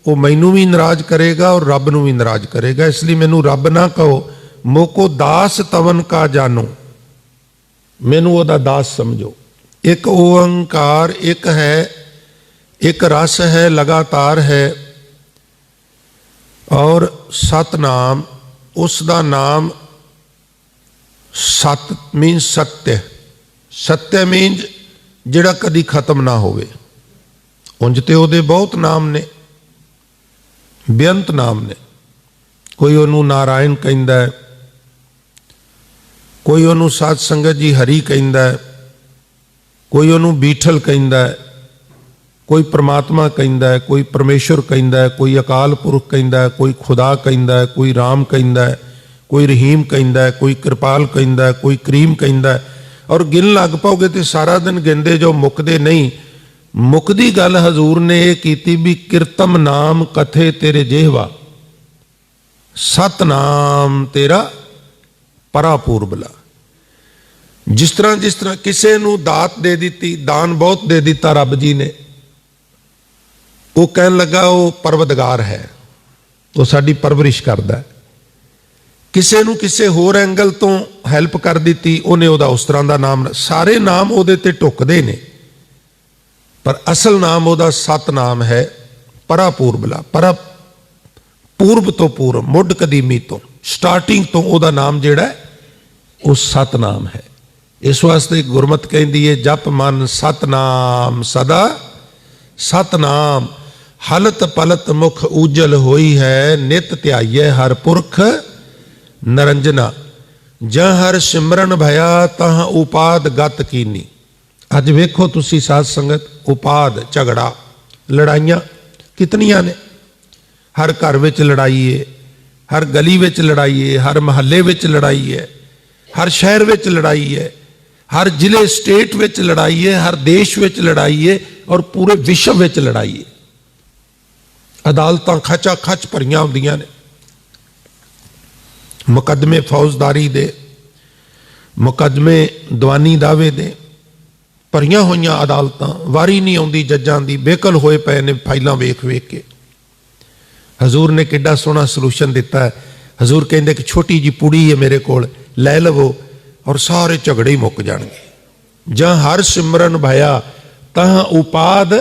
वो मैनू भी नाराज करेगा और रब नू भी नाराज करेगा। इसलिए मैनू रब ना कहो, मोको दास तवन का जानो। मैनू ओदा दास समझो। एक ओंकार एक है, एक रस है, लगातार है, और सतनाम उसका नाम। सत मीन्स सत्य, सत्य मीन्स जिहड़ा कदी खत्म ना होवे। उंज ते उहदे बहुत नाम ने, बेअंत नाम ने। कोई उहनूं नारायण कहिंदा है, कोई उहनूं साध संगत जी हरी कहिंदा है, कोई उहनूं बीठल कहिंदा है, कोई परमात्मा कहिंदा है, कोई परमेश्वर कहिंदा है, कोई अकाल पुरख कहिंदा है, कोई खुदा कहिंदा है, कोई राम कहिंदा है, कोई रहीम कहिंदा है, कोई कृपाल कहिंदा है, कोई करीम कहिंदा है। और गिन लग पाओगे तो सारा दिन गिनते जो मुकदे नहीं। मुकदी गल हजूर ने यह की भी किरतम नाम कथे तेरे जेहवा, सतनाम तेरा परापूर्बला। जिस तरह किसी नूं दात दे दी, दान बहुत दे दिता रब जी ने, वो कहन लगा वो परवदगार है, वो साडी परवरिश करदा है। किसी नूं किसी होर एंगल तो हैल्प कर दी, उन्हें उहदा उस तरह का नाम। सारे नाम उहदे ते टुकदे ने, पर असल नाम उहदा सतनाम है, परापूर्बला। पर पूर्व तो पूर्व, मुढ़ कदीमी तो, स्टार्टिंग तो उहदा नाम जिहड़ा है वो सतनाम है। इस वास्ते गुरमत कहती है, जप मन सतनाम सदा सतनाम, हलत पलत मुख उजल होई है, नित ध्याइए हर पुरख नरंजना। जं हर सिमरन भया तह उपाद गत कीनी। अज वेखो तुसी साध संगत, उपाद झगड़ा लड़ाइयां कितनियां ने। हर घर विच लड़ाई है, हर गली विच लड़ाई है, हर महल्ले विच लड़ाई है, हर शहर विच लड़ाई है, हर जिले स्टेट विच लड़ाई है, हर देश विच लड़ाई है, और पूरे विश्व विच लड़ाई है। अदालतां खचा खच भरियां हुंदियां ने, मुकदमे फौजदारी दे, मुकदमे दवानी दावे दे, भरियां होईयां अदालतां। वारी नहीं आउंदी जजां दी, बेकल होए पए ने फाइलां वेख वेख के। हजूर ने किड्डा सोहना सलूशन दिता है। हजूर कहंदे कि छोटी जी पुड़ी है मेरे कोल, लै लवो और सारे झगड़े ही मुक जाणगे। जां हर सिमरन भया तह उपाद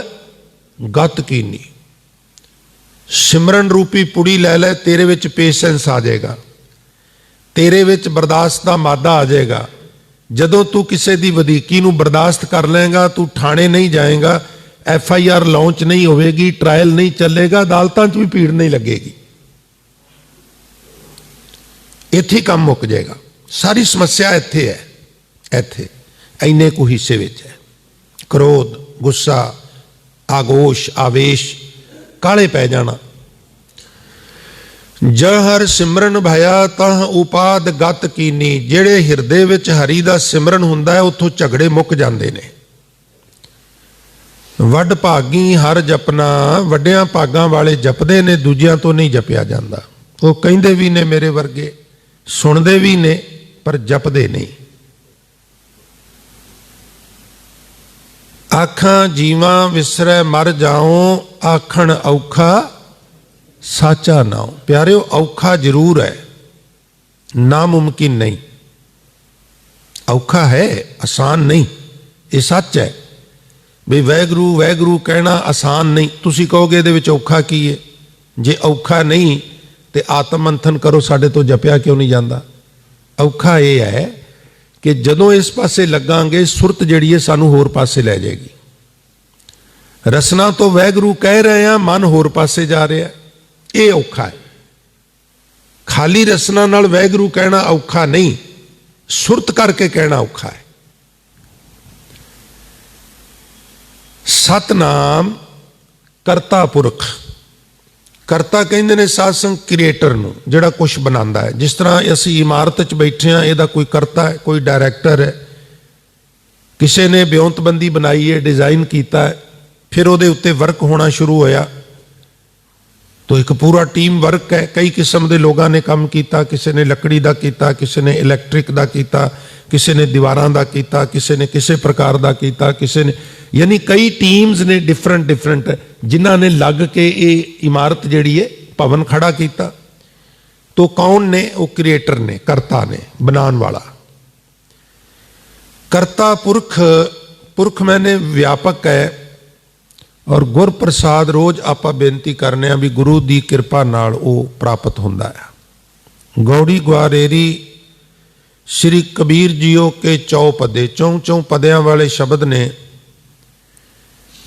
गत कीनी। सिमरन रूपी पुड़ी लै लै, तेरे विच पेशेंस आ जाएगा, तेरे विच बर्दाश्त का मादा आ जाएगा। जदों तू किसी की वधीकी नूं बर्दाश्त कर लेगा, तू थाने नहीं जाएगा, FIR लॉन्च नहीं होगी, ट्रायल नहीं चलेगा, अदालतां च भी भीड़ नहीं लगेगी, इत्थे काम मुक जाएगा। सारी समस्या इत्थे है, इत्थे इन्ने को हिस्से विच है। क्रोध, गुस्सा, आगोश, आवेश, काले पै जाना। जं हर सिमरन भया तह उपाद गत कीनी। जेड़े हिरदे विच हरि दा सिमरन हुंदा है, उत्थों झगड़े मुक जांदे ने। वड भागी हर जपना, वड्डियां भागां वाले जपदे ने, दूजियां तो नहीं जपिया जांदा। वो कहिंदे भी ने मेरे वर्गे, सुनदे भी ने, पर जपदे नहीं। आखां जीवां विसरै मर जाओ, आखण औखा साचा नाओ। प्यारिओ, औखा जरूर है, नामुमकिन नहीं। औखा है, आसान नहीं, ये सच है। भी वैगुरू वैगुरू कहना आसान नहीं। तुसी कहोगे इहदे विच औखा की है? जे औखा नहीं तो आत्म मंथन करो, साडे तो जपिया क्यों नहीं जाता? औखा यह है कि जदों इस पासे लगांगे, सुरत जिहड़ी है सानू होर पासे लै जाएगी। रसना तो वैगुरू कह रहे हैं, मन होर पासे जा रहा है, ये औखा है। खाली रसना नाल वैगुरू कहना औखा नहीं, सुरत करके कहना औखा है। सतनाम करता पुरख। करता कहते ने साध संग क्रिएटर नूं, जिहड़ा कुछ बनांदा है। जिस तरह असीं इमारत च बैठे हैं, इहदा कोई करता है, कोई डायरैक्टर है, किसी ने ब्योंतबंदी बनाई है, डिजाइन किया है, फिर उहदे उत्ते वर्क होना शुरू होया, तो एक पूरा टीम वर्क है। कई किस्म के लोगों ने काम किया, किसी ने लकड़ी का किया, किसी ने इलैक्ट्रिक का किया, किसी ने दीवारां का किया, किसी ने किसी प्रकार का किया, किसी ने, यानी कई टीम्स ने डिफरेंट डिफरेंट, जिन्हों ने लग के ये इमारत जिहड़ी है भवन खड़ा किया। तो कौन ने? वो क्रिएटर ने, करता ने, बनाने वाला। ਕਰਤਾ ਪੁਰਖ, ਪੁਰਖ ਮੈਨੇ ਵਿਆਪਕ ਹੈ। ਔਰ ਗੁਰ ਪ੍ਰਸਾਦ ਰੋਜ਼ ਆਪਾਂ ਬੇਨਤੀ ਕਰਨੇ ਆ ਵੀ ਗੁਰੂ ਦੀ ਕਿਰਪਾ ਨਾਲ ਉਹ ਪ੍ਰਾਪਤ ਹੁੰਦਾ ਹੈ। ਗੌੜੀ ਗੁਆਰੇਰੀ ਸ਼੍ਰੀ ਕਬੀਰ ਜੀਓ ਕੇ ਚੌਪਦੇ, ਚੌਂ ਪਦਿਆਂ ਵਾਲੇ ਸ਼ਬਦ ਨੇ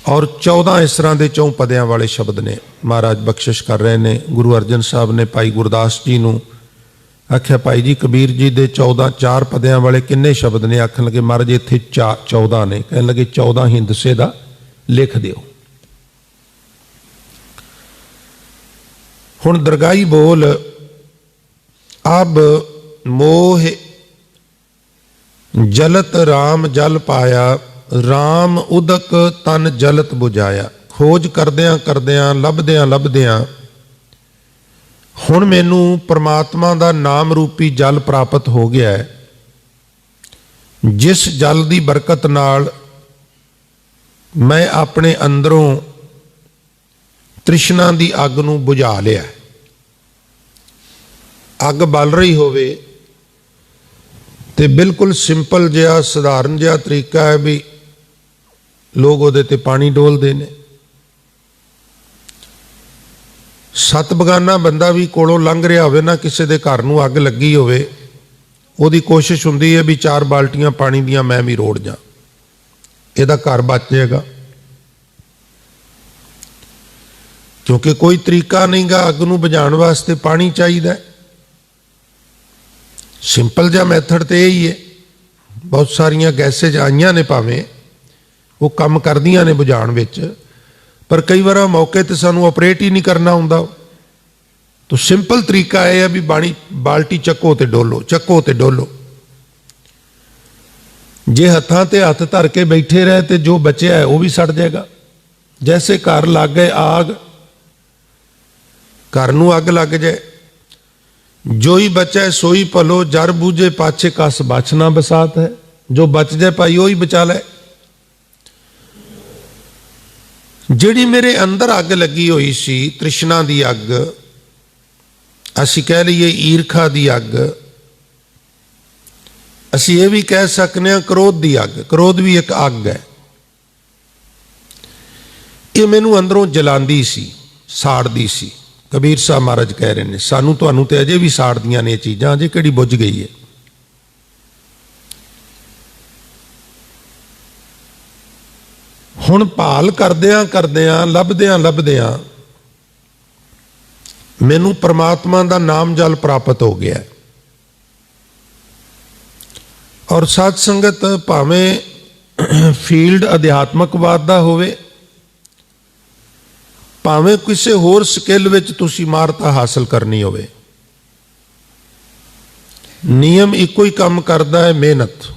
ਔਰ 14 ਇਸਰਾਂ ਦੇ 4 ਪਦਿਆਂ ਵਾਲੇ ਸ਼ਬਦ ਨੇ। ਮਹਾਰਾਜ ਬਖਸ਼ਿਸ਼ ਕਰ ਰਹੇ ਨੇ। ਗੁਰੂ ਅਰਜਨ ਸਾਹਿਬ ਨੇ ਭਾਈ ਗੁਰਦਾਸ ਜੀ ਨੂੰ ਆਖਿਆ, ਭਾਈ ਜੀ ਕਬੀਰ ਜੀ ਦੇ 14 4 ਪਦਿਆਂ ਵਾਲੇ ਕਿੰਨੇ ਸ਼ਬਦ ਨੇ? ਆਖਣ ਲੱਗੇ ਮਹਾਰਾਜ ਇੱਥੇ 14 ਨੇ। ਕਹਿਣ ਲੱਗੇ 14 ਹਿੰਦਸੇ ਦਾ ਲਿਖ ਦਿਓ। ਹੁਣ ਦਰਗਾਹੀ ਬੋਲ, ਅਬ ਮੋਹ ਜਲਤ ਰਾਮ ਜਲ ਪਾਇਆ, ਰਾਮ ਉਦਕ ਤਨ ਜਲਤ ਬੁਝਾਇਆ। ਖੋਜ ਕਰਦਿਆਂ ਕਰਦਿਆਂ, ਲੱਭਦਿਆਂ ਲੱਭਦਿਆਂ ਹੁਣ ਮੈਨੂੰ ਪਰਮਾਤਮਾ ਦਾ ਨਾਮ ਰੂਪੀ ਜਲ ਪ੍ਰਾਪਤ ਹੋ ਗਿਆ ਹੈ, ਜਿਸ ਜਲ ਦੀ ਬਰਕਤ ਨਾਲ ਮੈਂ ਆਪਣੇ ਅੰਦਰੋਂ ਤ੍ਰਿਸ਼ਨਾ ਦੀ ਅੱਗ ਨੂੰ ਬੁਝਾ ਲਿਆ। ਅੱਗ ਬਲ ਰਹੀ ਹੋਵੇ ਤੇ ਬਿਲਕੁਲ ਸਿੰਪਲ ਜਿਹਾ ਸਧਾਰਨ ਜਿਹਾ ਤਰੀਕਾ ਹੈ ਵੀ ਲੋਕ ਉਹਦੇ ਤੇ ਪਾਣੀ ਡੋਲਦੇ ਨੇ। ਸੱਤ ਬਗਾਨਾ ਬੰਦਾ ਵੀ ਕੋਲੋਂ ਲੰਘ ਰਿਹਾ ਹੋਵੇ ਨਾ, ਕਿਸੇ ਦੇ ਘਰ ਨੂੰ ਅੱਗ ਲੱਗੀ ਹੋਵੇ, ਉਹਦੀ ਕੋਸ਼ਿਸ਼ ਹੁੰਦੀ ਹੈ ਵੀ 4 ਬਾਲਟੀਆਂ ਪਾਣੀ ਦੀਆਂ ਮੈਂ ਵੀ ਰੋੜ ਜਾ, ਇਹਦਾ ਘਰ ਬਚ ਜਾਏਗਾ। ਕਿਉਂਕਿ ਕੋਈ ਤਰੀਕਾ ਨਹੀਂਗਾ ਅੱਗ ਨੂੰ ਬੁਝਾਉਣ ਵਾਸਤੇ, ਪਾਣੀ ਚਾਹੀਦਾ। ਸਿੰਪਲ ਜਿਹਾ ਮੈਥਡ ਤੇ ਇਹ ਹੀ ਹੈ। ਬਹੁਤ ਸਾਰੀਆਂ ਗੈਸੇਜ ਆਈਆਂ ਨੇ, ਭਾਵੇਂ ਉਹ ਕੰਮ ਕਰਦੀਆਂ ਨੇ ਬੁਝਾਉਣ ਵਿੱਚ, ਪਰ ਕਈ ਵਾਰ ਮੌਕੇ ਤੇ ਸਾਨੂੰ ਆਪਰੇਟ ਹੀ ਨਹੀਂ ਕਰਨਾ ਹੁੰਦਾ। ਤਾਂ ਸਿੰਪਲ ਤਰੀਕਾ ਇਹ ਹੈ ਵੀ ਬਾਲਟੀ ਚੱਕੋ ਤੇ ਡੋਲੋ, ਚੱਕੋ ਤੇ ਡੋਲੋ। ਜੇ ਹੱਥਾਂ ਤੇ ਹੱਥ ਧਰ ਕੇ ਬੈਠੇ ਰਹੇ ਤੇ ਜੋ ਬਚਿਆ ਹੈ ਉਹ ਵੀ ਸੜ ਜਾਏਗਾ। ਜੈਸੇ ਘਰ ਲੱਗ ਗਏ ਆਗ, ਘਰ ਨੂੰ ਅੱਗ ਲੱਗ ਜਾਏ, ਜੋਈ ਬਚੈ ਸੋਈ ਭਲੋ, ਜਰ ਬੂਝੇ ਪਾਛੇ ਕਸ ਬਚਨਾ ਬਸਾਤ ਹੈ। ਜੋ ਬਚ ਜਾਏ ਭਾਈ ਉਹੀ ਬਚਾ ਲੈ। ਜਿਹੜੀ ਮੇਰੇ ਅੰਦਰ ਅੱਗ ਲੱਗੀ ਹੋਈ ਸੀ, ਤ੍ਰਿਸ਼ਨਾ ਦੀ ਅੱਗ, ਅਸੀਂ ਕਹਿ ਲਈਏ ਈਰਖਾ ਦੀ ਅੱਗ, ਅਸੀਂ ਇਹ ਵੀ ਕਹਿ ਸਕਦੇ ਹਾਂ ਕ੍ਰੋਧ ਦੀ ਅੱਗ। ਕ੍ਰੋਧ ਵੀ ਇੱਕ ਅੱਗ ਹੈ। ਇਹ ਮੈਨੂੰ ਅੰਦਰੋਂ ਜਲਾਂਦੀ ਸੀ, ਸਾੜਦੀ ਸੀ। ਕਬੀਰ ਸਾਹਿਬ ਮਹਾਰਾਜ ਕਹਿ ਰਹੇ ਨੇ, ਸਾਨੂੰ ਤੁਹਾਨੂੰ ਤੇ ਅਜੇ ਵੀ ਸਾੜਦੀਆਂ ਨੇ ਇਹ ਚੀਜ਼ਾਂ, ਅਜੇ ਕਿਹੜੀ ਬੁੱਝ ਗਈ ਹੈ। ਹੁਣ ਭਾਲ ਕਰਦਿਆਂ ਕਰਦਿਆਂ, ਲੱਭਦਿਆਂ ਲੱਭਦਿਆਂ ਮੈਨੂੰ ਪਰਮਾਤਮਾ ਦਾ ਨਾਮ ਜਲ ਪ੍ਰਾਪਤ ਹੋ ਗਿਆ। ਔਰ ਸਾਧ ਸੰਗਤ, ਭਾਵੇਂ ਫੀਲਡ ਅਧਿਆਤਮਕਵਾਦ ਦਾ ਹੋਵੇ, ਭਾਵੇਂ ਕਿਸੇ ਹੋਰ ਸਕਿੱਲ ਵਿੱਚ ਤੁਸੀਂ ਮਾਹਰਤਾ ਹਾਸਲ ਕਰਨੀ ਹੋਵੇ, ਨਿਯਮ ਇੱਕੋ ਹੀ ਕੰਮ ਕਰਦਾ ਹੈ, ਮਿਹਨਤ,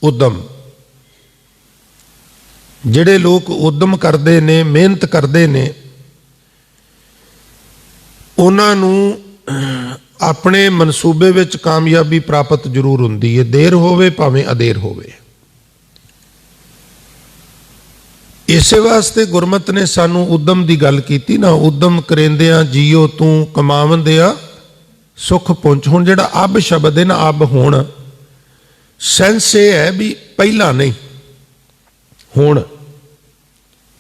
ਉਦਮ। ਜਿਹੜੇ ਲੋਕ ਉਦਮ ਕਰਦੇ ਨੇ, ਮਿਹਨਤ ਕਰਦੇ ਨੇ, ਉਹਨਾਂ ਨੂੰ ਆਪਣੇ ਮਨਸੂਬੇ ਵਿੱਚ ਕਾਮਯਾਬੀ ਪ੍ਰਾਪਤ ਜ਼ਰੂਰ ਹੁੰਦੀ ਹੈ, ਦੇਰ ਹੋਵੇ ਭਾਵੇਂ ਅਦੇਰ ਹੋਵੇ। ਇਸੇ ਵਾਸਤੇ ਗੁਰਮਤ ਨੇ ਸਾਨੂੰ ਉਦਮ ਦੀ ਗੱਲ ਕੀਤੀ ਨਾ, ਉਦਮ ਕਰੇਂਦਿਆਂ ਜੀਓ ਤੂੰ ਕਮਾਵੰਦਿਆ ਸੁਖ ਪੁੰਚ। ਹੁਣ ਜਿਹੜਾ ਅਬ ਸ਼ਬਦ ਹੈ ਨਾ, ਅਬ ਹੁਣ, ਸੈਂਸ ਇਹ ਹੈ ਵੀ ਪਹਿਲਾਂ ਨਹੀਂ, ਹੁਣ।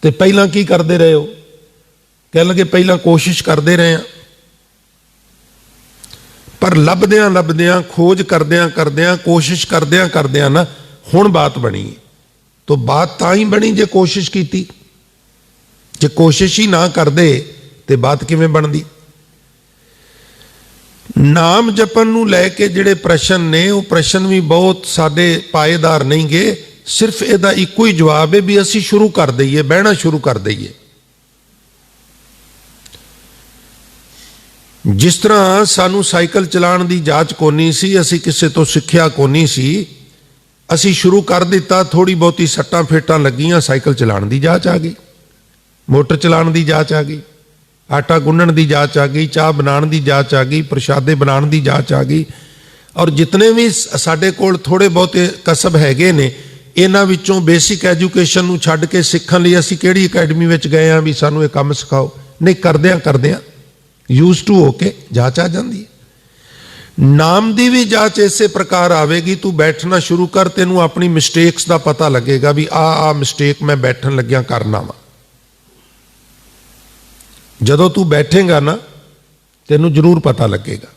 ਤੇ ਪਹਿਲਾਂ ਕੀ ਕਰਦੇ ਰਹੇ ਹੋ? ਕਹਿ ਲਗੇ ਪਹਿਲਾਂ ਕੋਸ਼ਿਸ਼ ਕਰਦੇ ਰਹੇ ਆ, ਪਰ ਲੱਭਦਿਆਂ ਲੱਭਦਿਆਂ, ਖੋਜ ਕਰਦਿਆਂ ਕਰਦਿਆਂ, ਕੋਸ਼ਿਸ਼ ਕਰਦਿਆਂ ਕਰਦਿਆਂ ਨਾ ਹੁਣ ਬਾਤ ਬਣੀ। ਤੋ ਬਾਤ ਤਾਂ ਹੀ ਬਣੀ ਜੇ ਕੋਸ਼ਿਸ਼ ਕੀਤੀ। ਜੇ ਕੋਸ਼ਿਸ਼ ਹੀ ਨਾ ਕਰਦੇ ਤੇ ਬਾਤ ਕਿਵੇਂ ਬਣਦੀ? ਨਾਮ ਜਪਣ ਨੂੰ ਲੈ ਕੇ ਜਿਹੜੇ ਪ੍ਰਸ਼ਨ ਨੇ, ਉਹ ਪ੍ਰਸ਼ਨ ਵੀ ਬਹੁਤ ਸਾਡੇ ਪਾਏਦਾਰ ਨਹੀਂ ਗੇ। ਸਿਰਫ ਇਹਦਾ ਇੱਕੋ ਹੀ ਜਵਾਬ ਹੈ ਵੀ ਅਸੀਂ ਸ਼ੁਰੂ ਕਰ ਦਈਏ, ਬਹਿਣਾ ਸ਼ੁਰੂ ਕਰ ਦਈਏ। ਜਿਸ ਤਰ੍ਹਾਂ ਸਾਨੂੰ ਸਾਈਕਲ ਚਲਾਉਣ ਦੀ ਜਾਚ ਕੋਨੀ ਸੀ, ਅਸੀਂ ਕਿਸੇ ਤੋਂ ਸਿੱਖਿਆ ਕੋਨੀ ਸੀ, ਅਸੀਂ ਸ਼ੁਰੂ ਕਰ ਦਿੱਤਾ, ਥੋੜੀ ਬਹੁਤੀ ਸੱਟਾਂ ਫੇਟਾਂ ਲੱਗੀਆਂ, ਸਾਈਕਲ ਚਲਾਉਣ ਦੀ ਜਾਚ ਆ ਗਈ, ਮੋਟਰ ਚਲਾਉਣ ਦੀ ਜਾਚ ਆ ਗਈ, ਆਟਾ ਗੁੰਨਣ ਦੀ ਜਾਚ ਆ ਗਈ, ਚਾਹ ਬਣਾਉਣ ਦੀ ਜਾਚ ਆ ਗਈ, ਪ੍ਰਸ਼ਾਦੇ ਬਣਾਉਣ ਦੀ ਜਾਚ ਆ ਗਈ। ਔਰ ਜਿਤਨੇ ਵੀ ਸਾਡੇ ਕੋਲ ਥੋੜੇ ਬਹੁਤੇ ਕਸਬ ਹੈਗੇ ਨੇ, ਇਹਨਾਂ ਵਿੱਚੋਂ ਬੇਸਿਕ ਐਜੂਕੇਸ਼ਨ ਨੂੰ ਛੱਡ ਕੇ ਸਿੱਖਣ ਲਈ ਅਸੀਂ ਕਿਹੜੀ ਅਕੈਡਮੀ ਵਿੱਚ ਗਏ ਹਾਂ ਵੀ ਸਾਨੂੰ ਇਹ ਕੰਮ ਸਿਖਾਓ? ਨਹੀਂ, ਕਰਦਿਆਂ ਕਰਦਿਆਂ ਯੂਜ਼ ਟੂ ਹੋ ਕੇ ਜਾਚ ਆ ਜਾਂਦੀ ਹੈ। ਨਾਮ ਦੀ ਵੀ ਜਾਂਚ ਇਸੇ ਪ੍ਰਕਾਰ ਆਵੇਗੀ। ਤੂੰ ਬੈਠਣਾ ਸ਼ੁਰੂ ਕਰ, ਤੈਨੂੰ ਆਪਣੀ ਮਿਸਟੇਕਸ ਦਾ ਪਤਾ ਲੱਗੇਗਾ ਵੀ ਆ ਮਿਸਟੇਕ ਮੈਂ ਬੈਠਣ ਲੱਗਿਆ ਕਰਨਾ ਵਾ। ਜਦੋਂ ਤੂੰ ਬੈਠੇਗਾ ਨਾ ਤੈਨੂੰ ਜ਼ਰੂਰ ਪਤਾ ਲੱਗੇਗਾ।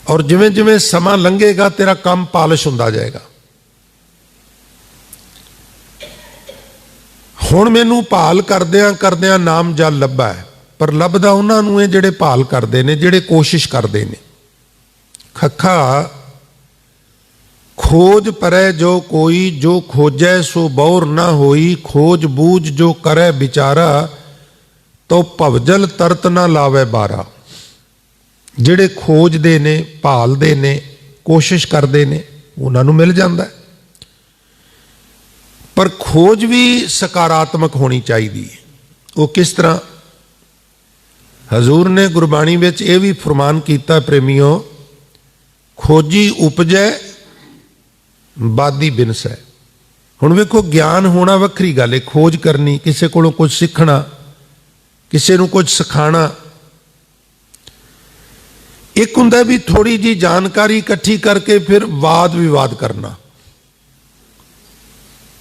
ਔਰ ਜਿਵੇਂ ਜਿਵੇਂ ਸਮਾਂ ਲੰਘੇਗਾ ਤੇਰਾ ਕੰਮ ਪਾਲਿਸ਼ ਹੁੰਦਾ ਜਾਏਗਾ। ਹੁਣ ਮੈਨੂੰ ਭਾਲ ਕਰਦਿਆਂ ਕਰਦਿਆਂ ਨਾਮ ਜਲ ਲੱਭਾ ਹੈ, ਪਰ ਲੱਭਦਾ ਉਹਨਾਂ ਨੂੰ ਹੈ ਜਿਹੜੇ ਭਾਲ ਕਰਦੇ ਨੇ, ਜਿਹੜੇ ਕੋਸ਼ਿਸ਼ ਕਰਦੇ ਨੇ। ਖੱਖਾ ਖੋਜ ਪਰੈ ਜੋ ਕੋਈ, ਜੋ ਖੋਜੈ ਸੋ ਬੌਰ ਨਾ ਹੋਈ। ਖੋਜ ਬੂਝ ਜੋ ਕਰੈ ਵਿਚਾਰਾ, ਤੋ ਭਵਜਲ ਤਰਤ ਨਾ ਲਾਵੇ ਬਾਰਾ। ਜਿਹੜੇ ਖੋਜਦੇ ਨੇ, ਭਾਲਦੇ ਨੇ, ਕੋਸ਼ਿਸ਼ ਕਰਦੇ ਨੇ, ਉਹਨਾਂ ਨੂੰ ਮਿਲ ਜਾਂਦਾ। ਪਰ ਖੋਜ ਵੀ ਸਕਾਰਾਤਮਕ ਹੋਣੀ ਚਾਹੀਦੀ ਹੈ। ਉਹ ਕਿਸ ਤਰ੍ਹਾਂ? ਹਜ਼ੂਰ ਨੇ ਗੁਰਬਾਣੀ ਵਿੱਚ ਇਹ ਵੀ ਫਰਮਾਨ ਕੀਤਾ, ਪ੍ਰੇਮੀਓ, ਖੋਜੀ ਉਪਜੈ ਬਾਦੀ ਬਿਨਸੈ। ਹੁਣ ਵੇਖੋ, ਗਿਆਨ ਹੋਣਾ ਵੱਖਰੀ ਗੱਲ ਹੈ, ਖੋਜ ਕਰਨੀ, ਕਿਸੇ ਕੋਲੋਂ ਕੁਝ ਸਿੱਖਣਾ, ਕਿਸੇ ਨੂੰ ਕੁਝ ਸਿਖਾਣਾ। ਇੱਕ ਹੁੰਦਾ ਵੀ ਥੋੜੀ ਜੀ ਜਾਣਕਾਰੀ ਇਕੱਠੀ ਕਰਕੇ ਫਿਰ ਵਾਦ ਵਿਵਾਦ ਕਰਨਾ।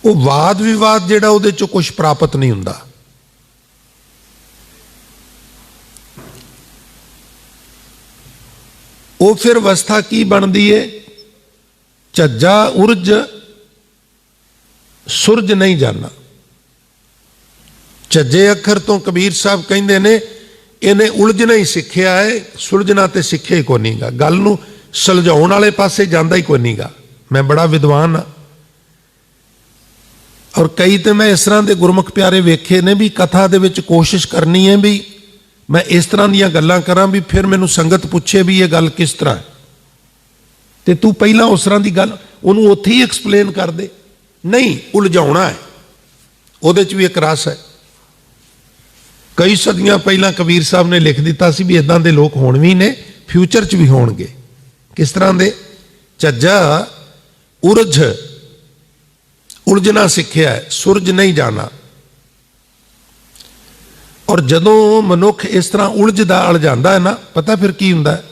ਉਹ ਵਾਦ ਵਿਵਾਦ ਜਿਹੜਾ, ਉਹਦੇ ਚੋਂ ਕੁਝ ਪ੍ਰਾਪਤ ਨਹੀਂ ਹੁੰਦਾ। ਉਹ ਫਿਰ ਅਵਸਥਾ ਕੀ ਬਣਦੀ ਹੈ? ਝੱਜਾ ਉਰਜ ਸੁਰਜ ਨਹੀਂ ਜਾਣਾ। ਝੱਜੇ ਅੱਖਰ ਤੋਂ ਕਬੀਰ ਸਾਹਿਬ ਕਹਿੰਦੇ ਨੇ ਇਹਨੇ ਉਲਝਣਾ ਹੀ ਸਿੱਖਿਆ ਹੈ, ਸੁਲਝਣਾ ਤੇ ਸਿੱਖਿਆ ਹੀ ਕੋਈ ਨਹੀਂਗਾ। ਗੱਲ ਨੂੰ ਸੁਲਝਾਉਣ ਵਾਲੇ ਪਾਸੇ ਜਾਂਦਾ ਹੀ ਕੋਈ ਨਹੀਂਗਾ। ਮੈਂ ਬੜਾ ਵਿਦਵਾਨ ਹਾਂ, ਔਰ ਕਈ ਤੇ ਮੈਂ ਇਸ ਤਰ੍ਹਾਂ ਦੇ ਗੁਰਮੁਖ ਪਿਆਰੇ ਵੇਖੇ ਨੇ ਵੀ ਕਥਾ ਦੇ ਵਿੱਚ ਕੋਸ਼ਿਸ਼ ਕਰਨੀ ਹੈ ਵੀ ਮੈਂ ਇਸ ਤਰ੍ਹਾਂ ਦੀਆਂ ਗੱਲਾਂ ਕਰਾਂ ਵੀ ਫਿਰ ਮੈਨੂੰ ਸੰਗਤ ਪੁੱਛੇ ਵੀ ਇਹ ਗੱਲ ਕਿਸ ਤਰ੍ਹਾਂ ਹੈ, ਤੇ ਤੂੰ ਪਹਿਲਾਂ ਉਸ ਤਰ੍ਹਾਂ ਦੀ ਗੱਲ ਉਹਨੂੰ ਉੱਥੇ ਹੀ ਐਕਸਪਲੇਨ ਕਰ ਦੇ। ਨਹੀਂ, ਉਲਝਾਉਣਾ ਹੈ, ਉਹਦੇ 'ਚ ਵੀ ਇੱਕ ਰਸ ਹੈ। ਕਈ ਸਦੀਆਂ ਪਹਿਲਾਂ ਕਬੀਰ ਸਾਹਿਬ ਨੇ ਲਿਖ ਦਿੱਤਾ ਸੀ ਵੀ ਇਦਾਂ ਦੇ ਲੋਕ ਹੋਣ ਵੀ ਨੇ, ਫਿਊਚਰ 'ਚ ਵੀ ਹੋਣਗੇ। ਕਿਸ ਤਰ੍ਹਾਂ ਦੇ? ਝੱਜਾ ਉਰਜ ਉਲਝਣਾ ਸਿੱਖਿਆ, ਸੁਰਜ ਨਹੀਂ ਜਾਣਾ। ਔਰ ਜਦੋਂ ਮਨੁੱਖ ਇਸ ਤਰ੍ਹਾਂ ਉਲਝਦਾ ਅਲਝਾਂਦਾ ਹੈ ਨਾ, ਪਤਾ ਫਿਰ ਕੀ ਹੁੰਦਾ?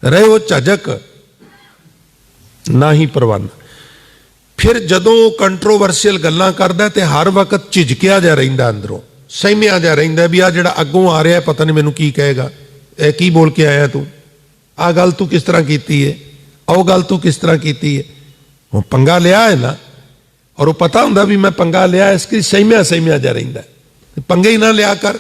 ਰਹਿਓ ਝਜਕ ਨਾ ਹੀ ਪ੍ਰਵਾਨ। ਫਿਰ ਜਦੋਂ ਉਹ ਕੰਟਰੋਵਰਸ਼ੀਅਲ ਗੱਲਾਂ ਕਰਦਾ ਤੇ ਹਰ ਵਕਤ ਝਿਜਕਿਆ ਜਾ ਰਹਿੰਦਾ, ਅੰਦਰੋਂ ਸਹਿਮਿਆ ਜਾ ਰਹਿੰਦਾ ਵੀ ਆ ਜਿਹੜਾ ਅੱਗੋਂ ਆ ਰਿਹਾ ਪਤਾ ਨਹੀਂ ਮੈਨੂੰ ਕੀ ਕਹੇਗਾ, ਇਹ ਕੀ ਬੋਲ ਕੇ ਆਇਆ ਤੂੰ, ਆਹ ਗੱਲ ਤੂੰ ਕਿਸ ਤਰ੍ਹਾਂ ਕੀਤੀ ਹੈ, ਉਹ ਗੱਲ ਤੂੰ ਕਿਸ ਤਰ੍ਹਾਂ ਕੀਤੀ ਹੈ। ਉਹ ਪੰਗਾ ਲਿਆ ਹੈ ਨਾ, ਔਰ ਉਹ ਪਤਾ ਹੁੰਦਾ ਵੀ ਮੈਂ ਪੰਗਾ ਲਿਆ, ਇਸ ਕੀ ਸਹਿਮਿਆ ਜਾ ਰਹਿੰਦਾ। ਪੰਗੇ ਹੀ ਨਾ ਲਿਆ ਕਰ।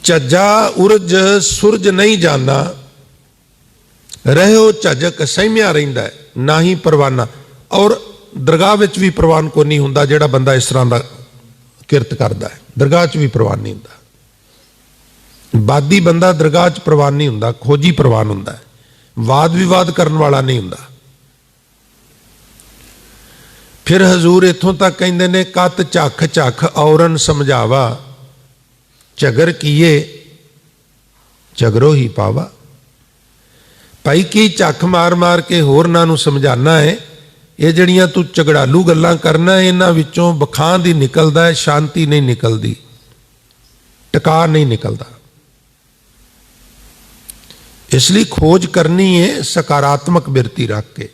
ਝੱਜਾ ਉਰਜ ਸੁਰਜ ਨਹੀਂ ਜਾਣਾ, ਰਹਿਓ ਝਜਕ ਸਹਿਮਿਆ ਰਹਿੰਦਾ, ਨਾ ਹੀ ਪਰਵਾਨਾ। ਔਰ ਦਰਗਾਹ ਵਿੱਚ ਵੀ ਪ੍ਰਵਾਨ ਕੋਈ ਨਹੀਂ ਹੁੰਦਾ ਜਿਹੜਾ ਬੰਦਾ ਇਸ ਤਰ੍ਹਾਂ ਦਾ ਕਿਰਤ ਕਰਦਾ ਹੈ। ਦਰਗਾਹ 'ਚ ਵੀ ਪ੍ਰਵਾਨ ਨਹੀਂ ਹੁੰਦਾ। ਬਾਦੀ ਬੰਦਾ ਦਰਗਾਹ 'ਚ ਪ੍ਰਵਾਨ ਨਹੀਂ ਹੁੰਦਾ, ਖੋਜੀ ਪ੍ਰਵਾਨ ਹੁੰਦਾ ਹੈ। ਵਾਦ ਵਿਵਾਦ ਕਰਨ ਵਾਲਾ ਨਹੀਂ ਹੁੰਦਾ। ਫਿਰ ਹਜ਼ੂਰ ਇੱਥੋਂ ਤੱਕ ਕਹਿੰਦੇ ਨੇ, ਕਤ ਝੱਖ ਝੱਖ ਔਰਨ ਸਮਝਾਵਾ, ਝਗਰ ਕੀਏ ਝਗਰੋ ਹੀ ਪਾਵਾ। ਭਾਈ ਕੀ ਝੱਖ ਮਾਰ ਮਾਰ ਕੇ ਹੋਰਨਾਂ ਨੂੰ ਸਮਝਾਣਾ ਹੈ? ਇਹ ਜਿਹੜੀਆਂ ਤੂੰ ਝਗੜਾਲੂ ਗੱਲਾਂ ਕਰਨਾ, ਇਹਨਾਂ ਵਿੱਚੋਂ ਬਖਾਂ ਦੀ ਨਿਕਲਦਾ ਹੈ, ਸ਼ਾਂਤੀ ਨਹੀਂ ਨਿਕਲਦੀ, ਟਿਕਾ ਨਹੀਂ ਨਿਕਲਦਾ। ਇਸ ਲਈ ਖੋਜ ਕਰਨੀ ਹੈ ਸਕਾਰਾਤਮਕ ਬਿਰਤੀ ਰੱਖ ਕੇ।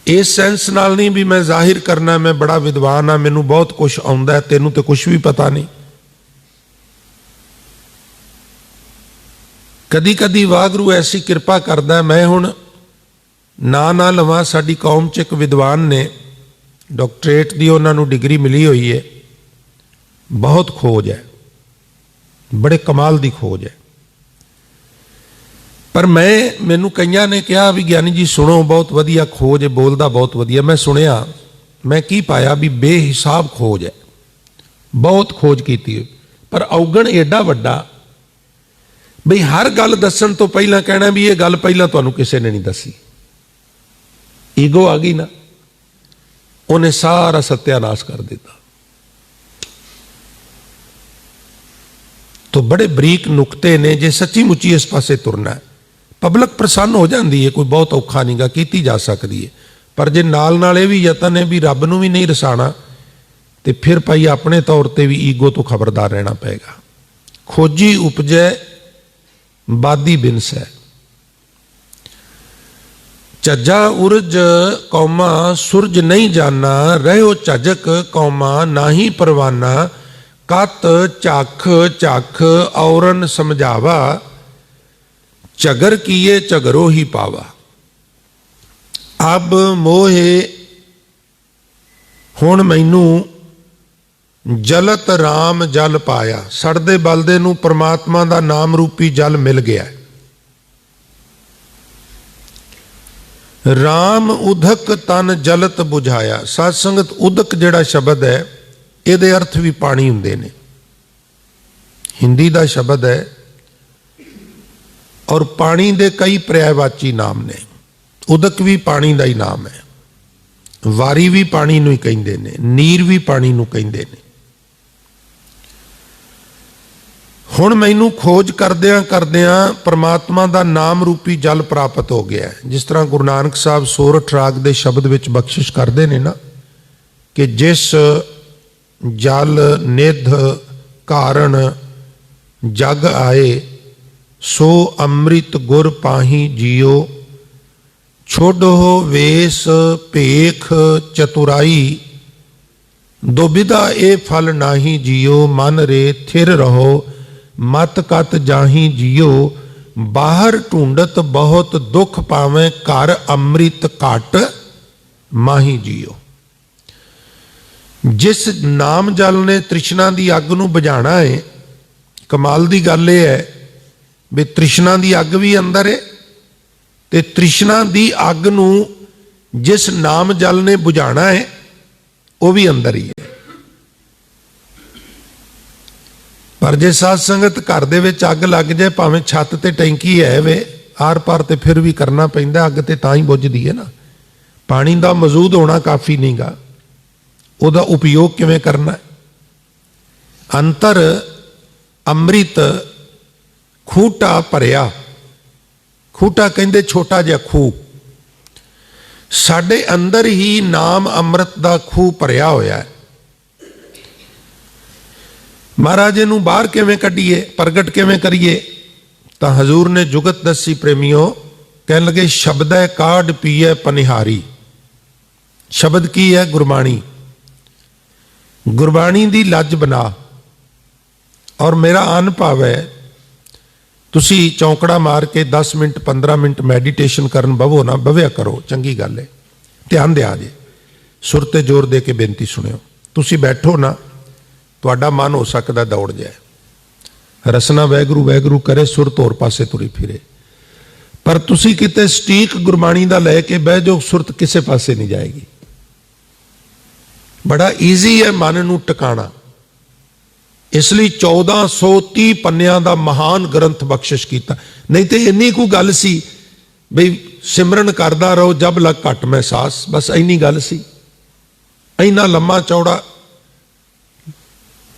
ਇਸ ਸੈਂਸ ਨਾਲ ਨਹੀਂ ਵੀ ਮੈਂ ਜ਼ਾਹਿਰ ਕਰਨਾ ਮੈਂ ਬੜਾ ਵਿਦਵਾਨ ਹਾਂ, ਮੈਨੂੰ ਬਹੁਤ ਕੁਝ ਆਉਂਦਾ, ਤੈਨੂੰ ਤੇ ਕੁਝ ਵੀ ਪਤਾ ਨਹੀਂ। ਕਦੀ ਕਦੀ ਵਾਹਿਗੁਰੂ ਐਸੀ ਕਿਰਪਾ ਕਰਦਾ, ਮੈਂ ਹੁਣ ਨਾ ਲਵਾਂ, ਸਾਡੀ ਕੌਮ 'ਚ ਇੱਕ ਵਿਦਵਾਨ ਨੇ, ਡਾਕਟਰੇਟ ਦੀ ਉਹਨਾਂ ਨੂੰ ਡਿਗਰੀ ਮਿਲੀ ਹੋਈ ਹੈ, ਬਹੁਤ ਖੋਜ ਹੈ, ਬੜੇ ਕਮਾਲ ਦੀ ਖੋਜ ਹੈ। ਪਰ ਮੈਨੂੰ ਕਈਆਂ ਨੇ ਕਿਹਾ ਵੀ ਗਿਆਨੀ ਜੀ ਸੁਣੋ, ਬਹੁਤ ਵਧੀਆ ਖੋਜ ਹੈ, ਬੋਲਦਾ ਬਹੁਤ ਵਧੀਆ। ਮੈਂ ਸੁਣਿਆ, ਮੈਂ ਕੀ ਪਾਇਆ ਵੀ ਬੇਹਿਸਾਬ ਖੋਜ ਹੈ, ਬਹੁਤ ਖੋਜ ਕੀਤੀ ਹੋਈ, ਪਰ ਔਗਣ ਏਡਾ ਵੱਡਾ ਬਈ ਹਰ ਗੱਲ ਦੱਸਣ ਤੋਂ ਪਹਿਲਾਂ ਕਹਿਣਾ ਵੀ ਇਹ ਗੱਲ ਪਹਿਲਾਂ ਤੁਹਾਨੂੰ ਕਿਸੇ ਨੇ ਨਹੀਂ ਦੱਸੀ। ਈਗੋ ਆ ਗਈ ਨਾ, ਉਹਨੇ ਸਾਰਾ ਸਤਿਆਨਾਸ਼ ਕਰ ਦਿੱਤਾ। तो बड़े बरीक नुकते ने, जे सच्ची मुच्ची इस पासे तुरना है। पब्लिक प्रसन्न हो जाती है, कोई बहुत औखा नहीं गा, की जा सकती है। पर जे नाल नाल ये भी यतन है भी रब नूं भी नहीं रसाना, तो फिर भाई अपने तौर पर भी ईगो तो खबरदार रहना पेगा। खोजी उपजै बादी बिनसै। झज्जा उर्ज कौमा सुरज नहीं जाना, रहो झजक कौमा नाही परवाना, कत झख झख औरन समझावा, झगर किए झगरो ही पावा। अब मोहे हुण मैनू जलत राम जल पाया। सड़दे बलदे नूं परमात्मा दा नाम रूपी जल मिल गया। राम उदक तन जलत बुझाया। साध संगत उदक जिहड़ा शब्द है इहदे अर्थ भी पानी हुंदे ने। हिंदी दा शब्द है और पानी दे कई पर्यायवाची नाम ने। उदक भी पानी दा ही नाम है, वारी भी पानी नूं ही कहिंदे ने, नीर भी पानी नूं कहिंदे ने। हुण मैनू खोज करदियां करदियां परमात्मा दा नाम रूपी जल प्राप्त हो गया है। जिस तरह गुरु नानक साहब सोरठ राग दे शब्द विच बख्शिश करते हैं ना कि जिस जल निध कारण जग आए, सो अमृत गुर पाही जियो, छोड़ो वेस भेख चतुराई, दुबिधा ए फल नाही जियो, मन रे थिर रहो मत कत जाही जियो, बाहर ढूंढत बहुत दुख पावे, घर अमृत घट माही जियो। जिस नाम जल ने तृष्णा की अग नूं बुझाना है, कमाल की गल यह है भी तृष्णा की अग भी अंदर है ते तृष्णा की अग नूं जिस नाम जल ने बुझाना है वह भी अंदर ही है। पर जे साध संगत घर दे विच अग लग जाए, भावें छत ते टैंकी है वे आर पार, ते फिर भी करना पैंदा। अग ते तां ही बुझदी है ना। पानी का मौजूद होना काफ़ी नहीं गा, उहदा उपयोग किवें करना है। अंतर अमृत खूटा भरिया, खूटा कहंदे छोटा जिहा खूह। साडे अंदर ही नाम अमृत का खूह भरिया होया है। महाराज नूं बाहर किवें कढीए, प्रगट किवें करिए, तो हजूर ने जुगत दसी प्रेमियों कहन लगे शब्द है काढ़ पीए पनिहारी। शब्द की है? गुरबाणी। गुरबाणी दी लज बना। और मेरा अनुभव है तुसी चौंकड़ा मार के 10 मिनट 15 मिनट मैਡੀਟੇਸ਼ਨ करन बवो ना, बविया करो, चंगी गल है। ध्यान दिया जे, सुर ते जोर दे के बेनती सुनियो। तुसी बैठो ना, तुहाडा मन हो सकदा दौड़ जाए। रसना वैगुरू वैगुरू करे, सुर तोर पासे तुरी फिरे। पर तुसी किते सटीक गुरबाणी दा लैके बह जाओ, सुरत किसे पासे नहीं जाएगी। बड़ा ईजी है मन नूं टिकाना। इसलिए 1430 पन्नियां दा महान ग्रंथ बख्शिश किया। नहीं तो इन्नी को गल सी बई सिमरन करदा रहो जब लग घट में सास, बस इन्नी गल सी। इन्ना लम्मा चौड़ा।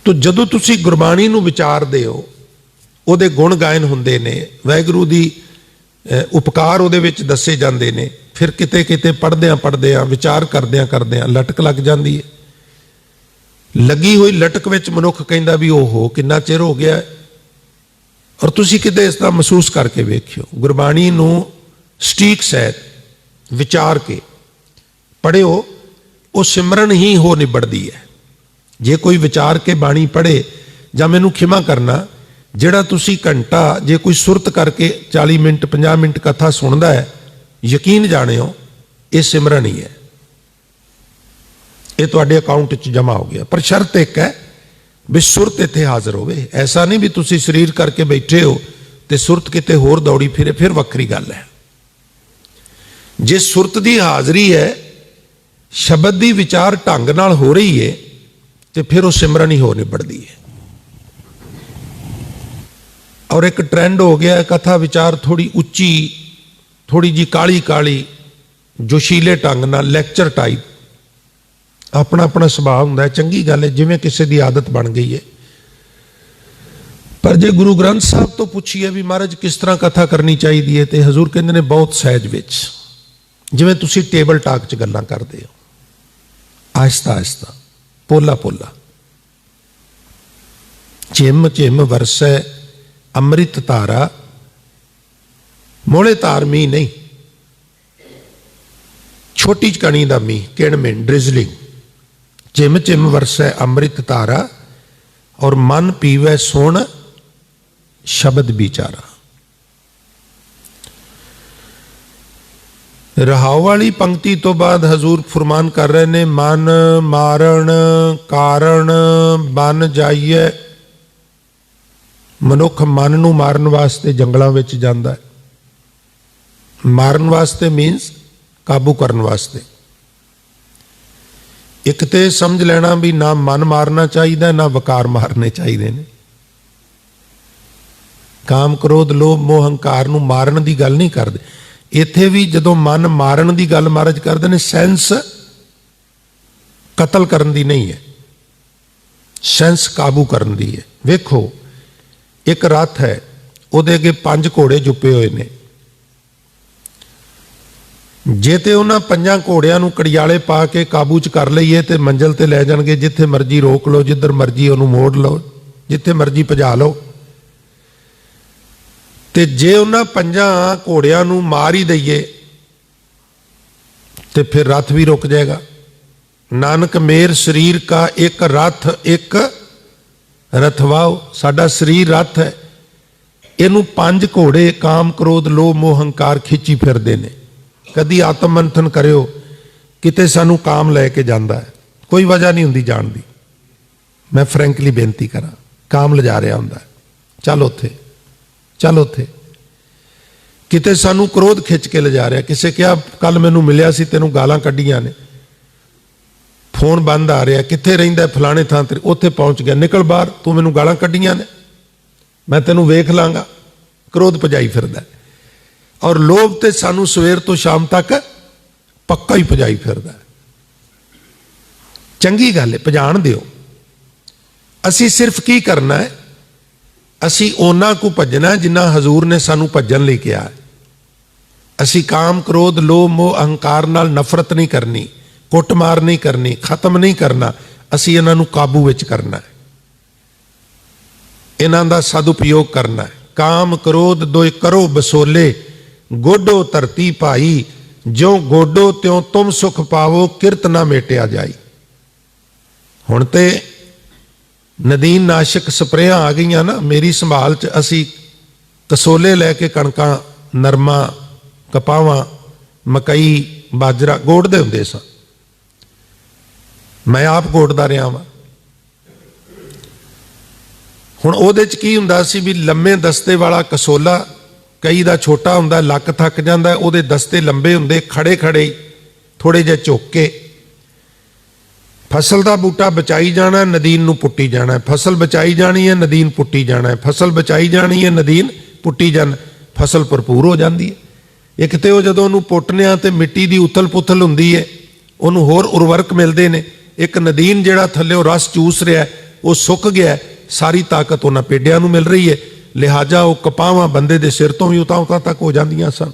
तो जदों तुसी गुरबाणी नूं विचारदे हो, उहदे गुण गायन हुंदे ने, वाहिगुरू दी उपकार उहदे विच दसे जांदे ने, फिर किते किते पढ़दियां पढ़दियां विचार करदियां करदियां लटक लग जांदी है। लगी हुई लटक विच मनुख कहंदा भी ओहो किन्ना चिर हो गया है। और तुसी किते इस तरह महसूस करके वेखियो, गुरबाणी नूं सटीक सहित विचार के पढ़ियो, वो सिमरन ही हो निबड़दी है। जे कोई विचार के बाणी पढ़े, जां मैनूं खिमा करना, जिहड़ा तुसी घंटा जे कोई सुरत करके 40 मिनट 50 मिनट कथा सुनदा है, यकीन जाणियो ये सिमरन ही है। ये तुहाडे अकाउंट च जमा हो गया। पर शर्त एक है भी सुरत इत्थे हाजिर होवे। ऐसा नहीं भी तुसी शरीर करके बैठे हो ते सुरत किते होर दौड़ी फिरे, फिर वक्री गल है। जे सुरत दी हाजरी है, शब्द दी विचार ढंग नाल हो रही है, तो फिर वो सिमरन ही हो निबड़दी है। और एक ट्रेंड हो गया है कथा विचार थोड़ी उच्ची, थोड़ी जी काली काली, जोशीले ढंग नाल लैक्चर टाइप। अपना अपना सुभाव हुंदा है, चंगी गल है, जिवें किसी की आदत बन गई है। पर जे गुरु ग्रंथ साहब तो पूछिए भी महाराज किस तरह कथा करनी चाहिए है, तो हजूर कहते ने बहुत सहज विच, जिवें तुसी टेबल टाक च गल्लां करदे हो, आहिस्ता आहिस्ता, पोला पोला। झिम झिम वरसै अमृत धारा, मोले तार मीह नहीं, छोटी कणी का मीह, किणमिन ड्रिजलिंग। झिम झिम वरसै अमृत धारा, और मन पीवै सुन शब्द विचारा। रहाव वाली पंक्ति तो बाद हजूर फरमान कर रहे ने, मन मारण कारण बन जाइए। मनुख मन नूं मारन वास्ते जंगलों में जाता है। मारन वास्ते मीनस काबू करने वास्ते। एक तो समझ लेना भी ना मन मारना चाहिए ना वकार मारने चाहिए ने। काम क्रोध लोभ मोह हंकार नूं मारन की गल नहीं करते। इत्थे भी जदों मन मारन की गल महाराज करते हैं, सेंस कतल करन दी नहीं है, सेंस काबू करन दी है। वेखो एक रथ है, उहदे अगे 5 घोड़े जुपे हुए ने। जे ते उन्हां 5 घोड़ियां नूं कड़ियाले पा के काबू च कर लईए ते मंजिल ते लै जाणगे। जिथे मर्जी रोक लो, जिधर मर्जी उहनूं मोड़ लो, जिथे मर्जी भजा लो। ते जे उन्हां 5 घोड़ियां नूं मार ही दईए ते फिर रथ भी रुक जाएगा। नानक मेर शरीर का एक रथ एक रथवाओ। साडा शरीर रथ है, इनू 5 घोड़े काम क्रोध लोभ मोह हंकार खिंची फिरदे ने। कदी आत्म मंथन करियो, किते सानू काम लैके जांदा है, कोई वजह नहीं हुंदी जाण दी। मैं फ्रैंकली बेनती करा, काम लिजा रहा हुंदा है, चल उत्थे चल उत्थे। किते सानू क्रोध खिंच के लिजा रहा। किसे क्या कल मैनू मिलिया सी, तेनू गालां कड्डियां ने, फोन बंद आ रहा, कित्थे रहिंदा फलाने थां ते, उत्थे पहुंच गया, निकल बाहर, तू मैनू गालां कड्डियां ने, मैं तेनू वेख लांगा। क्रोध भजाई फिरदा। और लोभ ते सानू सवेर तो शाम तक पक्का ही भजाई फिरदा। चंगी गल है, भजाण दिओ। असी सिर्फ की करना है, असी उन्हां को भजना जिन्ना हजूर ने सानू भजन लई कहा है। असी काम क्रोध लोभ मोह अहंकार नाल नफरत नहीं करनी, कुटमार नहीं करनी, खत्म नहीं करना। असी इन्हां नूं काबू विच करना है, इन्हां दा सदुपयोग करना है। काम क्रोध दोए करो बसोले, गोडो धरती भाई, ज्यों गोडो त्यों तुम सुख पावो, किरत ना मेटिया जाई। हुण ते नदीन नाशक स्प्रेयां आ गई ना। मेरी संभाल च असी कसोले लैके कणकां नरमा कपावां मकई बाजरा गोड़दे हुंदे सां। मैं आप गोड़दा रहा वां। हुण उहदे च की हुंदा सी भी लम्मे दस्ते वाला कसोला, कई दा छोटा हुंदा, लक थक जांदा, उहदे दस्ते लंबे हुंदे, खड़े खड़े थोड़े जिहे झुक के फसल का बूटा बचाई जाना, नदीन नूं पुट्टी जाना। फसल बचाई जानी है, नदीन पुट्टी जाना है। फसल बचाई जानी है, नदीन पुट्टी जाना। फसल भरपूर हो जाती है। एक तो जदों उहनूं पुट्टने आ ते मिट्टी की उथल पुथल हुंदी है, उहनूं होर उर्वरक मिलते हैं। एक नदीन जिहड़ा थल्ले रस चूस रहा है, वो सुक गया है, सारी ताकत उन्हां पेडियां नूं मिल रही है। लिहाजा वो कपावां बंदे दे सिर तो भी उतां उतां तक हो जांदियां सन।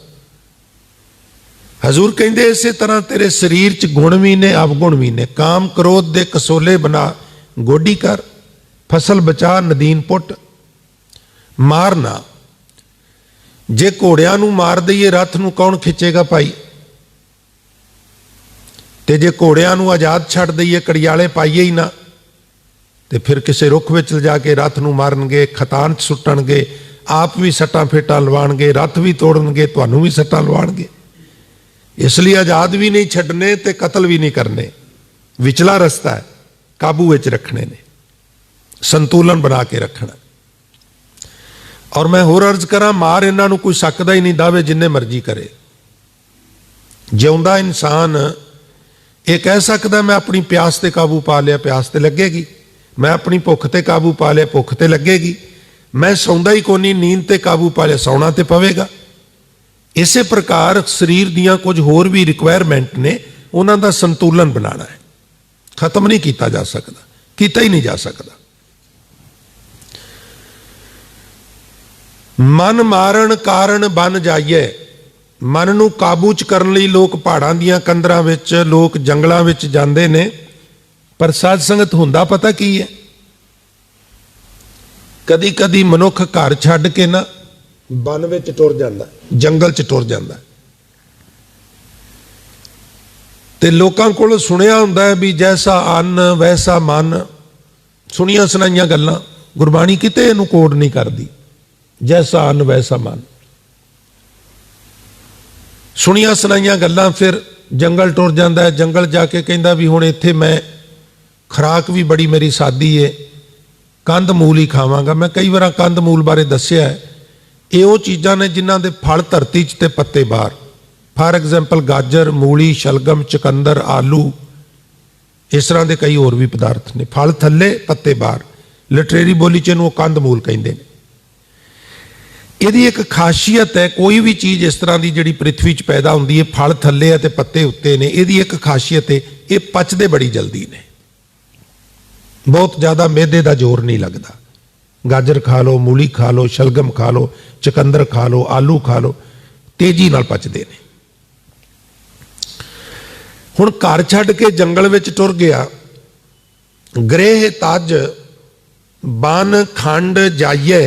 हजूर कहते इसे तरह तेरे शरीर च गुण भी ने अवगुण भी ने। काम क्रोध दे कसोले बना गोडी कर, फसल बचा नदीन पुट। मारना, जे घोड़ियां नूं मार दईए रथ नूं कौन खिंचेगा भाई। ते जे घोड़ियां नूं आजाद छड्ड दईए, कड़ियाले पाईए ही ना, तो फिर किसी रुख विच लिजा के रथ नूं मारनगे, खतान सुट्टणगे, आप भी सट्टां फेटां लवाणगे, रथ भी तोड़नगे, तुहानूं भी सट्टां लवाणगे। इसलिए आजाद भी नहीं छड्डने ते कतल भी नहीं करने। विचला रस्ता है, काबू विच रखने ने, संतुलन बना के रखना। और मैं होर अर्ज करा, मार इन्हां नूं कोई सकदा ही नहीं, दावे जिन्ने मर्जी करे। जिउंदा इंसान ये कह सकदा मैं अपनी प्यास ते काबू पा लिया, प्यास ते लगेगी। मैं अपनी भुख ते काबू पा लिया, भुख ते लगेगी। मैं सौंदा ही कोनी, नींद ते काबू पा लिया, सौना ते पवेगा। इसे प्रकार शरीर दियां कुछ होर भी रिक्वायरमेंट ने, उन्हां दा संतुलन बनाना है। खत्म नहीं किया जा सकता, किया ही नहीं जा सकता। मन मारण कारण बन जाइए। मन नूं काबू च करन लई लोग पहाड़ां दियां कंदरां विच, लोग जंगलां विच जांदे ने। पर साध संगत हुंदा पता की है, कदी कदी मनुख घर छड्ड के ना वन विच टुर जांदा, जंगल च टुर जांदा, ते लोकां कोल सुनिया हुंदा है भी जैसा अन्न वैसा मन, सुनिया सुनाइयां गल्लां। गुरबाणी किते इहनूं कोड नहीं करदी, जैसा अन्न वैसा मन, सुनिया सुनाइयां गल्लां। फिर जंगल टुर जांदा है, जंगल जाके कहंदा भी हुण इत्थे मैं खुराक भी बड़ी मेरी सादी है, कंध मूल ही खावांगा। मैं कई बार कंध मूल बारे दस्सिया है, ये वो चीज़ां ने जिन्हां दे फल धरती च ते पत्ते बाहर। फॉर एग्जाम्पल गाजर, मूली, शलगम, चुकंदर, आलू, इस तरह के कई होर भी पदार्थ ने। फल थल्ले पत्ते बाहर, लिटरेरी बोली च इहनूं कंध मूल कहंदे ने। ਇਹਦੀ एक खासियत है, कोई भी चीज़ इस तरह की जिहड़ी पृथ्वी च पैदा होंदी है, फल थल्ले है ते पत्ते उत्ते ने, ਇਹਦੀ एक खासियत है, ये पचदे बड़ी जल्दी ने, बहुत ज़्यादा मैदे का जोर नहीं लगता। गाजर खा लो, मूली खा लो, शलगम खा लो, चुकंदर खा लो, आलू खा लो, तेजी नाल पचदे ने। हुण घर छड्ड के जंगल विच टुर गया, गृह तज बन खंड जाइए,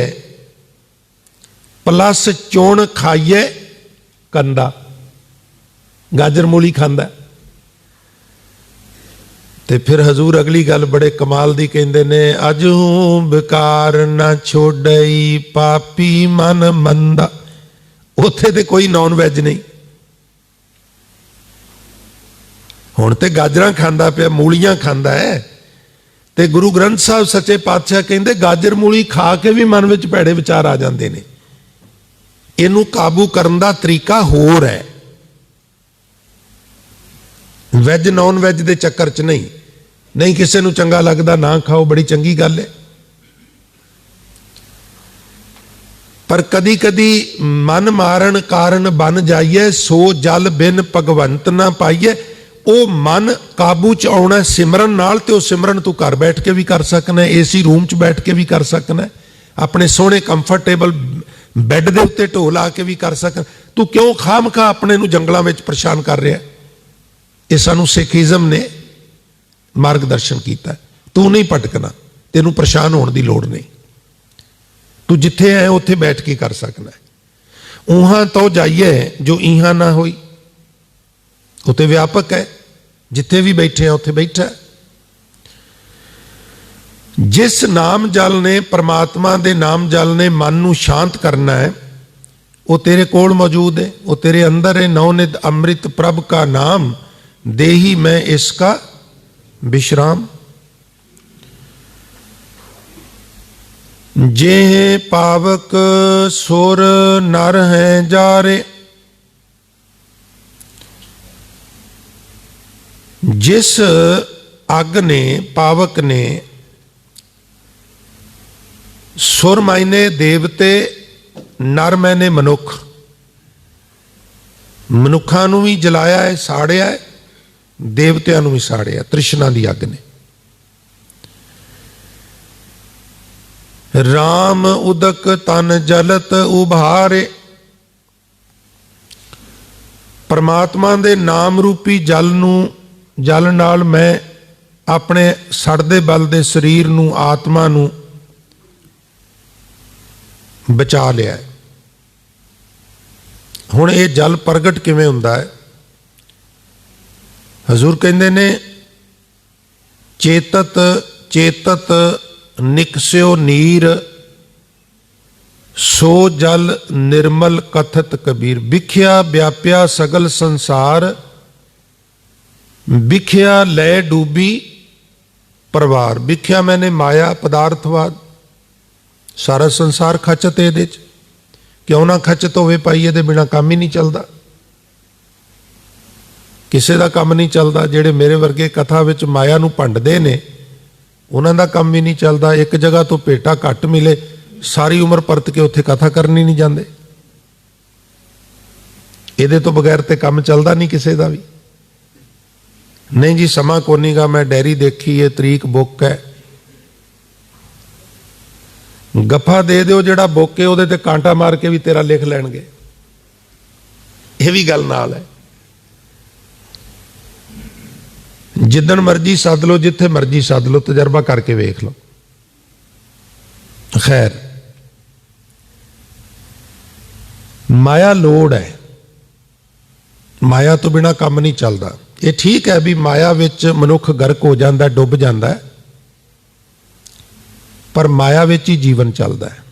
प्लस चुण खाइए कंदा। गाजर मूली खांदा। ते फिर हजूर अगली गल बड़े कमाल दी कहंदे ने, अज हूं बेकार ना छोड़ई पापी मन मंदा। उत्थे ते कोई नॉन वैज नहीं, हुण ते गाजरां खांदा पिया, मूलियां खांदा है। ते गुरु ग्रंथ साहब सच्चे पातशाह कहंदे गाजर मूली खा के भी मन विच भैड़े विचार आ जांदे ने। इनू काबू करने का तरीका होर है, वैज नॉन वैज के चक्कर च नहीं। नहीं किसी को चंगा लगता ना खाओ, बड़ी चंगी गल है, पर कदी कदी मन मारण कारण बन जाइए, सो जल बिन भगवंत ना पाइए। वो मन काबू च आना सिमरन नाल, ते सिमरन तू घर बैठ के भी कर सकना, एसी रूम च बैठ के भी कर सकना, अपने सोहने कंफर्टेबल बैड के उत्ते ढो ला के भी कर सकना। तू क्यों खाम खा अपने नू जंगलों में परेशान कर रहा है? ये सानू सिखिज्म ने मार्गदर्शन किया। तू नहीं भटकना, तेनू परेशान होने की लोड़ नहीं, तू जिथे है उत्थे बैठ के कर सकना है। उहां तो जाइए जो इहां ना होई, उत्ते व्यापक है, जिथे भी बैठे हैं उत्थे बैठा है। जिस नाम जल ने, परमात्मा दे नाम जल ने मन नू शांत करना है, वो तेरे कोल मौजूद है, वो तेरे अंदर है। नवनित अमृत प्रभ का नाम देही मैं इसका विश्राम। जे पावक सुर नर हैं जारे, जिस अग ने, पावक ने, सुर मायने देवते, नर मैने मनुख, मनुखा नू भी जलाया है, साड़िया है, देवतिया नू भी साड़िया, तृष्णा की अग ने। राम उदक तन जलत उभारे, परमात्मा दे नाम रूपी जल नू, जल नाल मैं अपने सड़दे बलदे शरीर नू, आत्मा नू बचा लिया है। हुण ये जल प्रगट किवें हुंदा है? हजूर कहंदे ने, चेतत चेतत निकस्यो नीर, सो जल निर्मल कथत कबीर। बिख्या व्याप्या सगल संसार, बिख्या लै डूबी परवार। बिख्या मैंने माया पदार्थवाद, सारा संसार खचत है, क्यों ना खचत होवे पाई, ये बिना काम ही नहीं चलता, किसी का काम नहीं चलता। जेड़े मेरे वर्गे कथा विच माया नूं भंडदे ने, उन्हां दा काम भी नहीं चलता। एक जगह तो भेटा घट मिले, सारी उम्र परत के उत्थे कथा करनी नहीं जाते। ये तो बगैर तो काम चलता नहीं किसी का भी। नहीं जी समा कोनी गा, मैं डायरी देखी है, तरीक बुक है, गफा दे दो जड़ा बुक है, वो कांटा मार के भी तेरा लिख लैणगे। यह भी गल नाल है। जिदन मर्जी सद लो, जिथे मर्जी सद लो, तजर्बा करके वेख लो। खैर, माया लोड़ है, माया तो बिना काम नहीं चलता। ये ठीक है भी माया विच मनुख गर्क हो जाता, डुब जाता है, पर माया विच ही जीवन चलता है।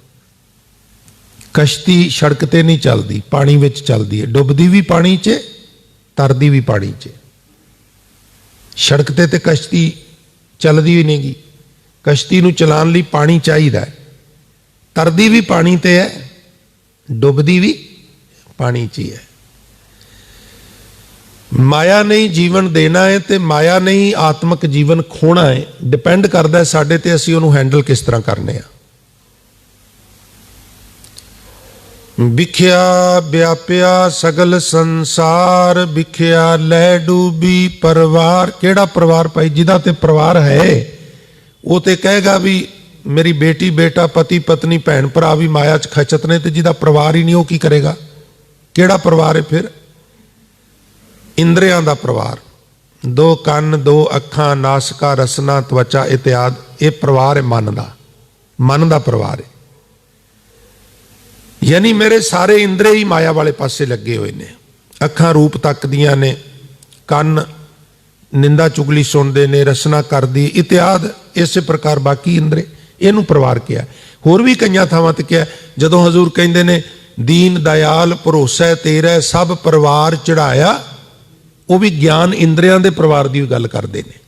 कश्ती सड़क ते नहीं चलती, पानी विच चलती है, डुबदी भी पानी च, तरदी भी पानी च। सड़क ते कश्ती चलती भी नहीं गी, कश्ती नूं चलाउण लई पानी चाहिए, तरदी भी पानी ते है, डुबदी भी पानी च ही है। माया नहीं जीवन देना है तो माया नहीं आत्मक जीवन खोना है। डिपेंड करता है साडे ते असीं उहनूं हैंडल किस तरह करने आ। विख्या व्याप्या सगल संसार, विख्या लै डूबी परिवार। केड़ा परिवार भाई? जिहदा ते परिवार है वो तो कहेगा भी मेरी बेटी बेटा पति पत्नी भैन भरा भी माया च खचत ने, तो जिहदा परिवार ही नहीं वो की करेगा? केड़ा परिवार है फिर? इंद्रियां दा परिवार, दो कन दो अखां नासका रसना त्वचा इत्यादि, ये परिवार है मन का, मन का परिवार है। यानी मेरे सारे इंद्रे ही माया वाले पासे लगे हुए ने। अखां रूप तकदियां ने, कन निंदा चुगली सुनते ने, रसना करदी इत्यादि, इस प्रकार बाकी इंद्रे, इनू परिवार किया। होर भी कई थावां ते किया, जदों हजूर कहंदे ने दीन दयाल भरोसा तेरा सब परिवार चढ़ाया, वो भी ज्ञान इंद्रियां दे परिवार की गल करते हैं।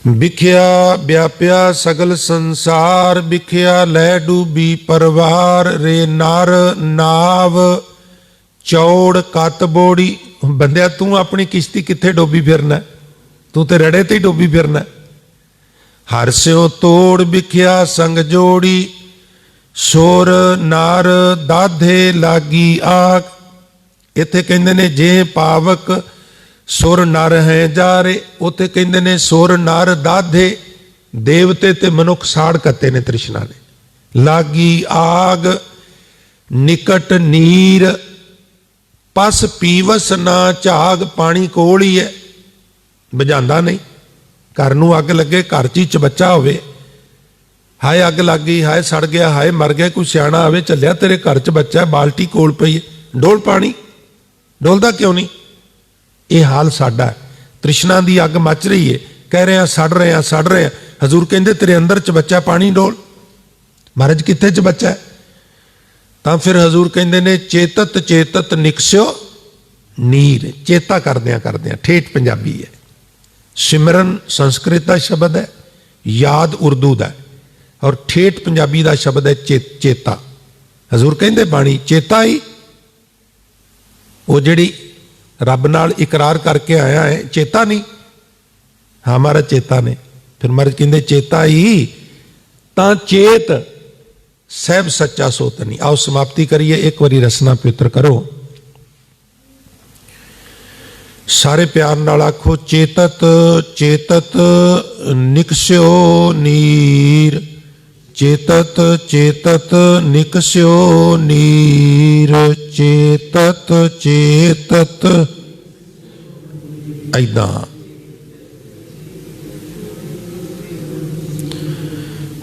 विख्या व्याप्या सगल संसार, विख्या लै डूबी परिवार, रे नर नाव चौड़ कत बोड़ी। बंदिया तू अपनी किश्ती कित्थे डोबी फिरना? तू तो रड़े ते ही डोबी फिरना। हर स्यो तोड़ विख्या संग जोड़ी, सुर नर दाधे लागी आग। इत्थे कहंदे ने जे पावक सुर नर है जा रे, उत्थे कहंदे ने सुर नर दाधे, देवते ते मनुख साड़ कत्ते ने तृष्णा ने। लागी आग निकट नीर, पस पीवस ना झाग। पानी कोल ही है, बुझांदा नहीं। घर नूं अग लगे, घर च ही चबच्चा होवे, हाय अग लग गई, हाय सड़ गया, हाय मर गया, कोई सियाणा आवे चलिया तेरे घर च बच्चा है, बाल्टी कोल पई है, डोल पानी। डोलदा क्यों नहीं? ये हाल साडा है। तृष्णा की अग मच रही है, कह रहे हैं सड़ रहे हैं सड़ रहे हैं। हजूर कहंदे तेरे अंदर च बच्चा, पानी डोल। महाराज कित्थे च बच्चा है? तां फिर हजूर कहंदे ने चेतत चेतत निकस्यो नीर। चेता करदियां करदियां, ठेठ पंजाबी है। सिमरन संस्कृत का शब्द है, याद उर्दू का, और ठेठ पंजाबी का शब्द है चेता। हजूर कहंदे बाणी चेता ही वो जिहड़ी रब नाल इकरार करके आया है, चेता नहीं? हाँ हमारा चेता ने। फिर महाराज कहंदे चेता ही तां चेत सहब सच्चा सोत नहीं। आओ समाप्ति करिए, एक बारी रसना पवित्र करो। सारे प्यार नाल आखो चेतत चेतत निकस्यो नीर, चेतत चेतत निकस्यो नीर, चेतत चेतत। ऐदा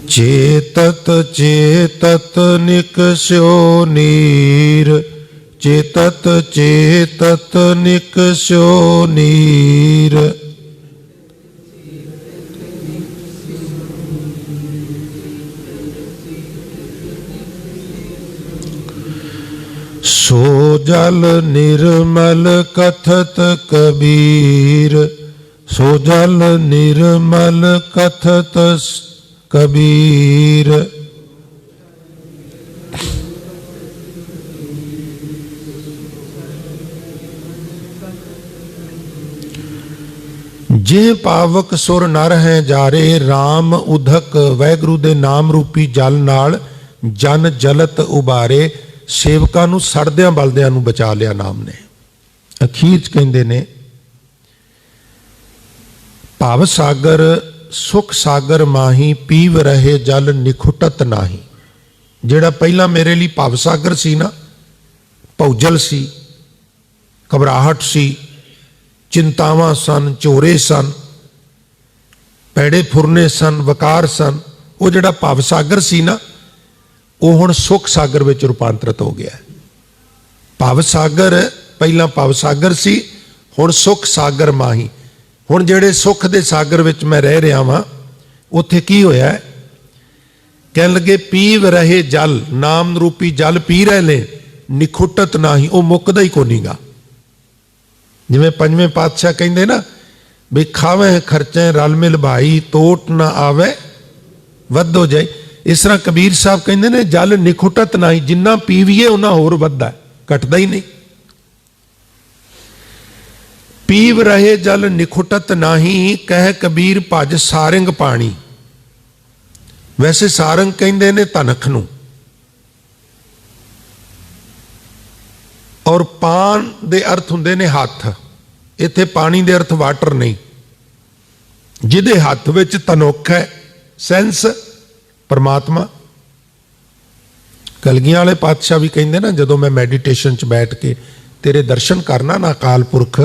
चेतत चेतत निकस्यो नीर, चेतत चेतत निकस्यो नीर। सो जल निर्मल कथत कबीर, सो जल निर्मल कथत कबीर। जे पावक सुर नर है जारे, राम उधक वैगुरु दे नाम रूपी जल नाल जन जलत उबारे। सेवकां नूं सड़दियां बलदियां नूं बचा लिया नाम ने। अखीर च कहंदे ने भव सागर सुख सागर माही, पीव रहे जल निखुटत नाही। जिहड़ा पहला मेरे लिए भव सागर सी ना, भौजल सी, घबराहट सी, चिंतावां सन, चोरे सन, ਪੈੜੇ ਫੁਰਨੇ ਸਨ, ਵਕਾਰ ਸਨ, ਉਹ ਜਿਹੜਾ ਭਵ ਸਾਗਰ ਸੀ ਨਾ, ਉਹ ਹੁਣ ਸੁਖ ਸਾਗਰ ਵਿੱਚ ਰੂਪਾਂਤਰਿਤ ਹੋ ਗਿਆ। ਭਵ ਸਾਗਰ ਪਹਿਲਾਂ ਭਵ ਸਾਗਰ ਸੀ, ਹੁਣ ਸੁਖ ਸਾਗਰ ਮਾਹੀ। ਹੁਣ ਜਿਹੜੇ ਸੁਖ ਦੇ ਸਾਗਰ ਵਿੱਚ ਮੈਂ ਰਹਿ ਰਿਹਾ ਵਾਂ, ਉੱਥੇ ਕੀ ਹੋਇਆ? ਕਹਿਣ ਲੱਗੇ ਪੀਵ ਰਹੇ ਜਲ, ਨਾਮ ਰੂਪੀ ਜਲ ਪੀ ਰਹੇ ਨੇ, ਨਿਖੁੱਟਤ ਨਾਹੀ, ਉਹ ਮੁੱਕਦਾ ਹੀ ਕੋਨੀਗਾ। ਜਿਵੇਂ ਪੰਜਵੇਂ ਪਾਤਸ਼ਾਹ ਕਹਿੰਦੇ ਨਾ ਵੀ ਖਾਵੇਂ ਖਰਚੇ ਰਲ ਮਿਲ ਭਾਈ, ਤੋਟ ਨਾ ਆਵੇ ਵੱਧ ਹੋ ਜਾਏ। ਇਸ ਤਰ੍ਹਾਂ ਕਬੀਰ ਸਾਹਿਬ ਕਹਿੰਦੇ ਨੇ ਜਲ ਨਿਖੁੱਟਤ ਨਾਹੀ, ਜਿੰਨਾ ਪੀਵੀਏ ਉਹਨਾਂ ਹੋਰ ਵੱਧਦਾ, ਘਟਦਾ ਹੀ ਨਹੀਂ। ਪੀਵ ਰਹੇ ਜਲ ਨਿਖੁੱਟਤ ਨਾਹੀ, ਕਹਿ ਕਬੀਰ ਭਜ ਸਾਰੰਗ ਪਾਣੀ। ਵੈਸੇ ਸਾਰੰਗ ਕਹਿੰਦੇ ਨੇ ਤਨਖ ਨੂੰ, ਔਰ ਪਾਨ ਦੇ ਅਰਥ ਹੁੰਦੇ ਨੇ ਹੱਥ। ਇੱਥੇ ਪਾਣੀ ਦੇ ਅਰਥ ਵਾਟਰ ਨਹੀਂ। ਜਿਹਦੇ ਹੱਥ ਵਿੱਚ ਤਨੁੱਖ ਹੈ, ਸੈਂਸ, ਪਰਮਾਤਮਾ। ਕਲਗੀਆਂ ਵਾਲੇ ਪਾਤਸ਼ਾਹ ਵੀ ਕਹਿੰਦੇ ਨਾ, ਜਦੋਂ ਮੈਂ ਮੈਡੀਟੇਸ਼ਨ 'ਚ ਬੈਠ ਕੇ ਤੇਰੇ ਦਰਸ਼ਨ ਕਰਨਾ ਨਾ ਅਕਾਲ ਪੁਰਖ,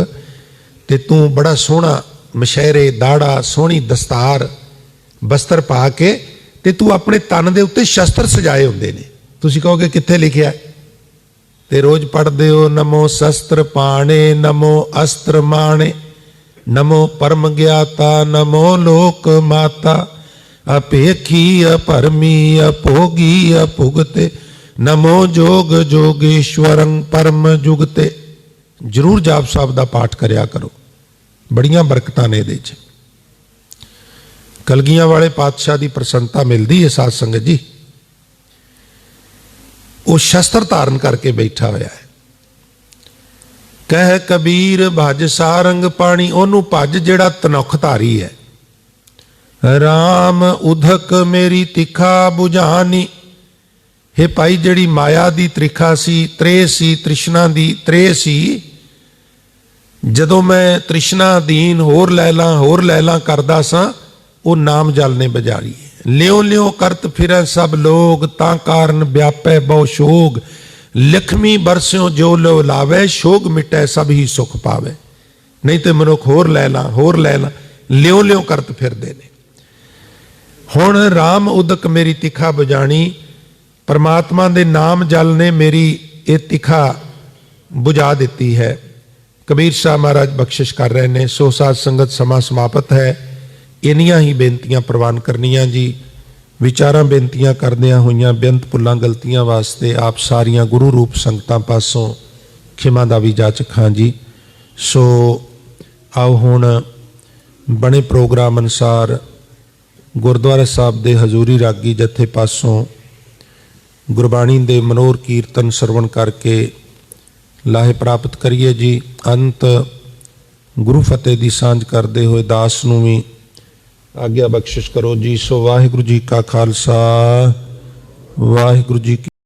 ਤੇ ਤੂੰ ਬੜਾ ਸੋਹਣਾ ਮਸ਼ਹਿਰੇ, ਦਾੜਾ, ਸੋਹਣੀ ਦਸਤਾਰ, ਬਸਤਰ ਪਾ ਕੇ, ਤੇ ਤੂੰ ਆਪਣੇ ਤਨ ਦੇ ਉੱਤੇ ਸ਼ਸਤਰ ਸਜਾਏ ਹੁੰਦੇ ਨੇ। ਤੁਸੀਂ ਕਹੋਗੇ ਕਿੱਥੇ ਲਿਖਿਆ? ਤੇ ਰੋਜ਼ ਪੜ੍ਹਦੇ ਹੋ, ਨਮੋ ਸ਼ਸਤਰ ਪਾਣੇ, ਨਮੋ ਅਸਤਰ ਮਾਣੇ, ਨਮੋ ਪਰਮ ਗਿਆਤਾ, ਨਮੋ ਲੋਕ ਮਾਤਾ, ਅਪੇਖੀ ਅਪਰਮੀ ਅਭੋਗੀ ਅਭੁਗਤੇ, ਨਮੋ ਜੋਗ ਜੋਗੇਸ਼ਵਰੰ ਪਰਮ ਜੁਗਤੇ। ਜ਼ਰੂਰ ਜਾਪ ਸਾਹਿਬ ਦਾ ਪਾਠ ਕਰਿਆ ਕਰੋ, ਬੜੀਆਂ ਬਰਕਤਾਂ ਨੇ ਇਹਦੇ 'ਚ। ਕਲਗੀਆਂ ਵਾਲੇ ਪਾਤਸ਼ਾਹ ਦੀ ਪ੍ਰਸੰਨਤਾ ਮਿਲਦੀ ਹੈ ਸਾਧ ਸੰਗਤ ਜੀ। ਉਹ ਸ਼ਸਤਰ ਧਾਰਨ ਕਰਕੇ ਬੈਠਾ ਹੋਇਆ ਹੈ। ਕਹਿ ਕਬੀਰ ਭਜ ਸਾਰੰਗ ਪਾਣੀ, ਉਹਨੂੰ ਭਜ ਜਿਹੜਾ ਤਨੁੱਖਧਾਰੀ ਹੈ। ਰਾਮ ਉਧਕ ਮੇਰੀ ਤਿੱਖਾ ਬੁਝਾਨੀ, हे ਭਾਈ ਜਿਹੜੀ ਮਾਇਆ ਦੀ ਤ੍ਰਿਖਾ ਸੀ, ਤ੍ਰੇ ਸੀ, ਤ੍ਰਿਸ਼ਨਾ ਦੀ ਤ੍ਰੇ ਸੀ, ਜਦੋਂ ਮੈਂ ਤ੍ਰਿਸ਼ਨਾ ਅਧੀਨ ਹੋਰ ਲੈ ਲਾਂ ਕਰਦਾ ਸਾਂ, ਉਹ ਨਾਮ ਜਲ ਨੇ ਬਜਾਰੀ। ਲਿਓ ਲਿਓ ਕਰਤ ਫਿਰੈ ਸਭ ਲੋਗ, ਤਾਂ ਕਾਰਨ ਵਿਆਪੈ ਬਹੁ ਸ਼ੋਗ, ਲਖਮੀ ਬਰਸਿਓ ਜੋ ਲੋ ਲਾਵੇ, ਸ਼ੋਗ ਮਿਟੈ ਸਭ ਹੀ ਸੁਖ ਪਾਵੇ। ਨਹੀਂ ਤੇ ਮਨੁੱਖ ਹੋਰ ਲੈ ਲਾਂ, ਲਿਓ ਲਿਓ ਕਰਤ ਫਿਰਦੇ ਨੇ। ਹੁਣ ਰਾਮ ਉਦਕ ਮੇਰੀ ਤਿੱਖਾ ਬੁਝਾਣੀ, ਪਰਮਾਤਮਾ ਦੇ ਨਾਮ ਜਲ ਨੇ ਮੇਰੀ ਇਹ ਤਿੱਖਾ ਬੁਝਾ ਦਿੱਤੀ ਹੈ। ਕਬੀਰ ਸਾਹਿਬ ਮਹਾਰਾਜ ਬਖਸ਼ਿਸ਼ ਕਰ ਰਹੇ ਨੇ। ਸੋ ਸਾਧ ਸੰਗਤ, ਸਮਾਂ ਸਮਾਪਤ ਹੈ। ਇੰਨੀਆਂ ਹੀ ਬੇਨਤੀਆਂ ਪ੍ਰਵਾਨ ਕਰਨੀਆਂ ਜੀ। ਵਿਚਾਰਾਂ ਬੇਨਤੀਆਂ ਕਰਦਿਆਂ ਹੋਈਆਂ ਬੇਅੰਤ ਭੁੱਲਾਂ ਗਲਤੀਆਂ ਵਾਸਤੇ ਆਪ ਸਾਰੀਆਂ ਗੁਰੂ ਰੂਪ ਸੰਗਤਾਂ ਪਾਸੋਂ ਖਿਮਾ ਦਾ ਵੀ ਜਾਚਕ ਹਾਂ ਜੀ। ਸੋ ਆਓ ਹੁਣ ਬਣੇ ਪ੍ਰੋਗਰਾਮ ਅਨੁਸਾਰ ਗੁਰਦੁਆਰਾ ਸਾਹਿਬ ਦੇ ਹਜ਼ੂਰੀ ਰਾਗੀ ਜਥੇ ਪਾਸੋਂ ਗੁਰਬਾਣੀ ਦੇ ਮਨੋਰ ਕੀਰਤਨ ਸਰਵਣ ਕਰਕੇ ਲਾਹੇ ਪ੍ਰਾਪਤ ਕਰੀਏ ਜੀ। ਅੰਤ ਗੁਰੂ ਫਤਿਹ ਦੀ ਸਾਂਝ ਕਰਦੇ ਹੋਏ ਦਾਸ ਨੂੰ ਵੀ ਆਗਿਆ ਬਖਸ਼ਿਸ਼ ਕਰੋ ਜੀ। ਸੋ ਵਾਹਿਗੁਰੂ ਜੀ ਕਾ ਖਾਲਸਾ, ਵਾਹਿਗੁਰੂ ਜੀ ਕੀ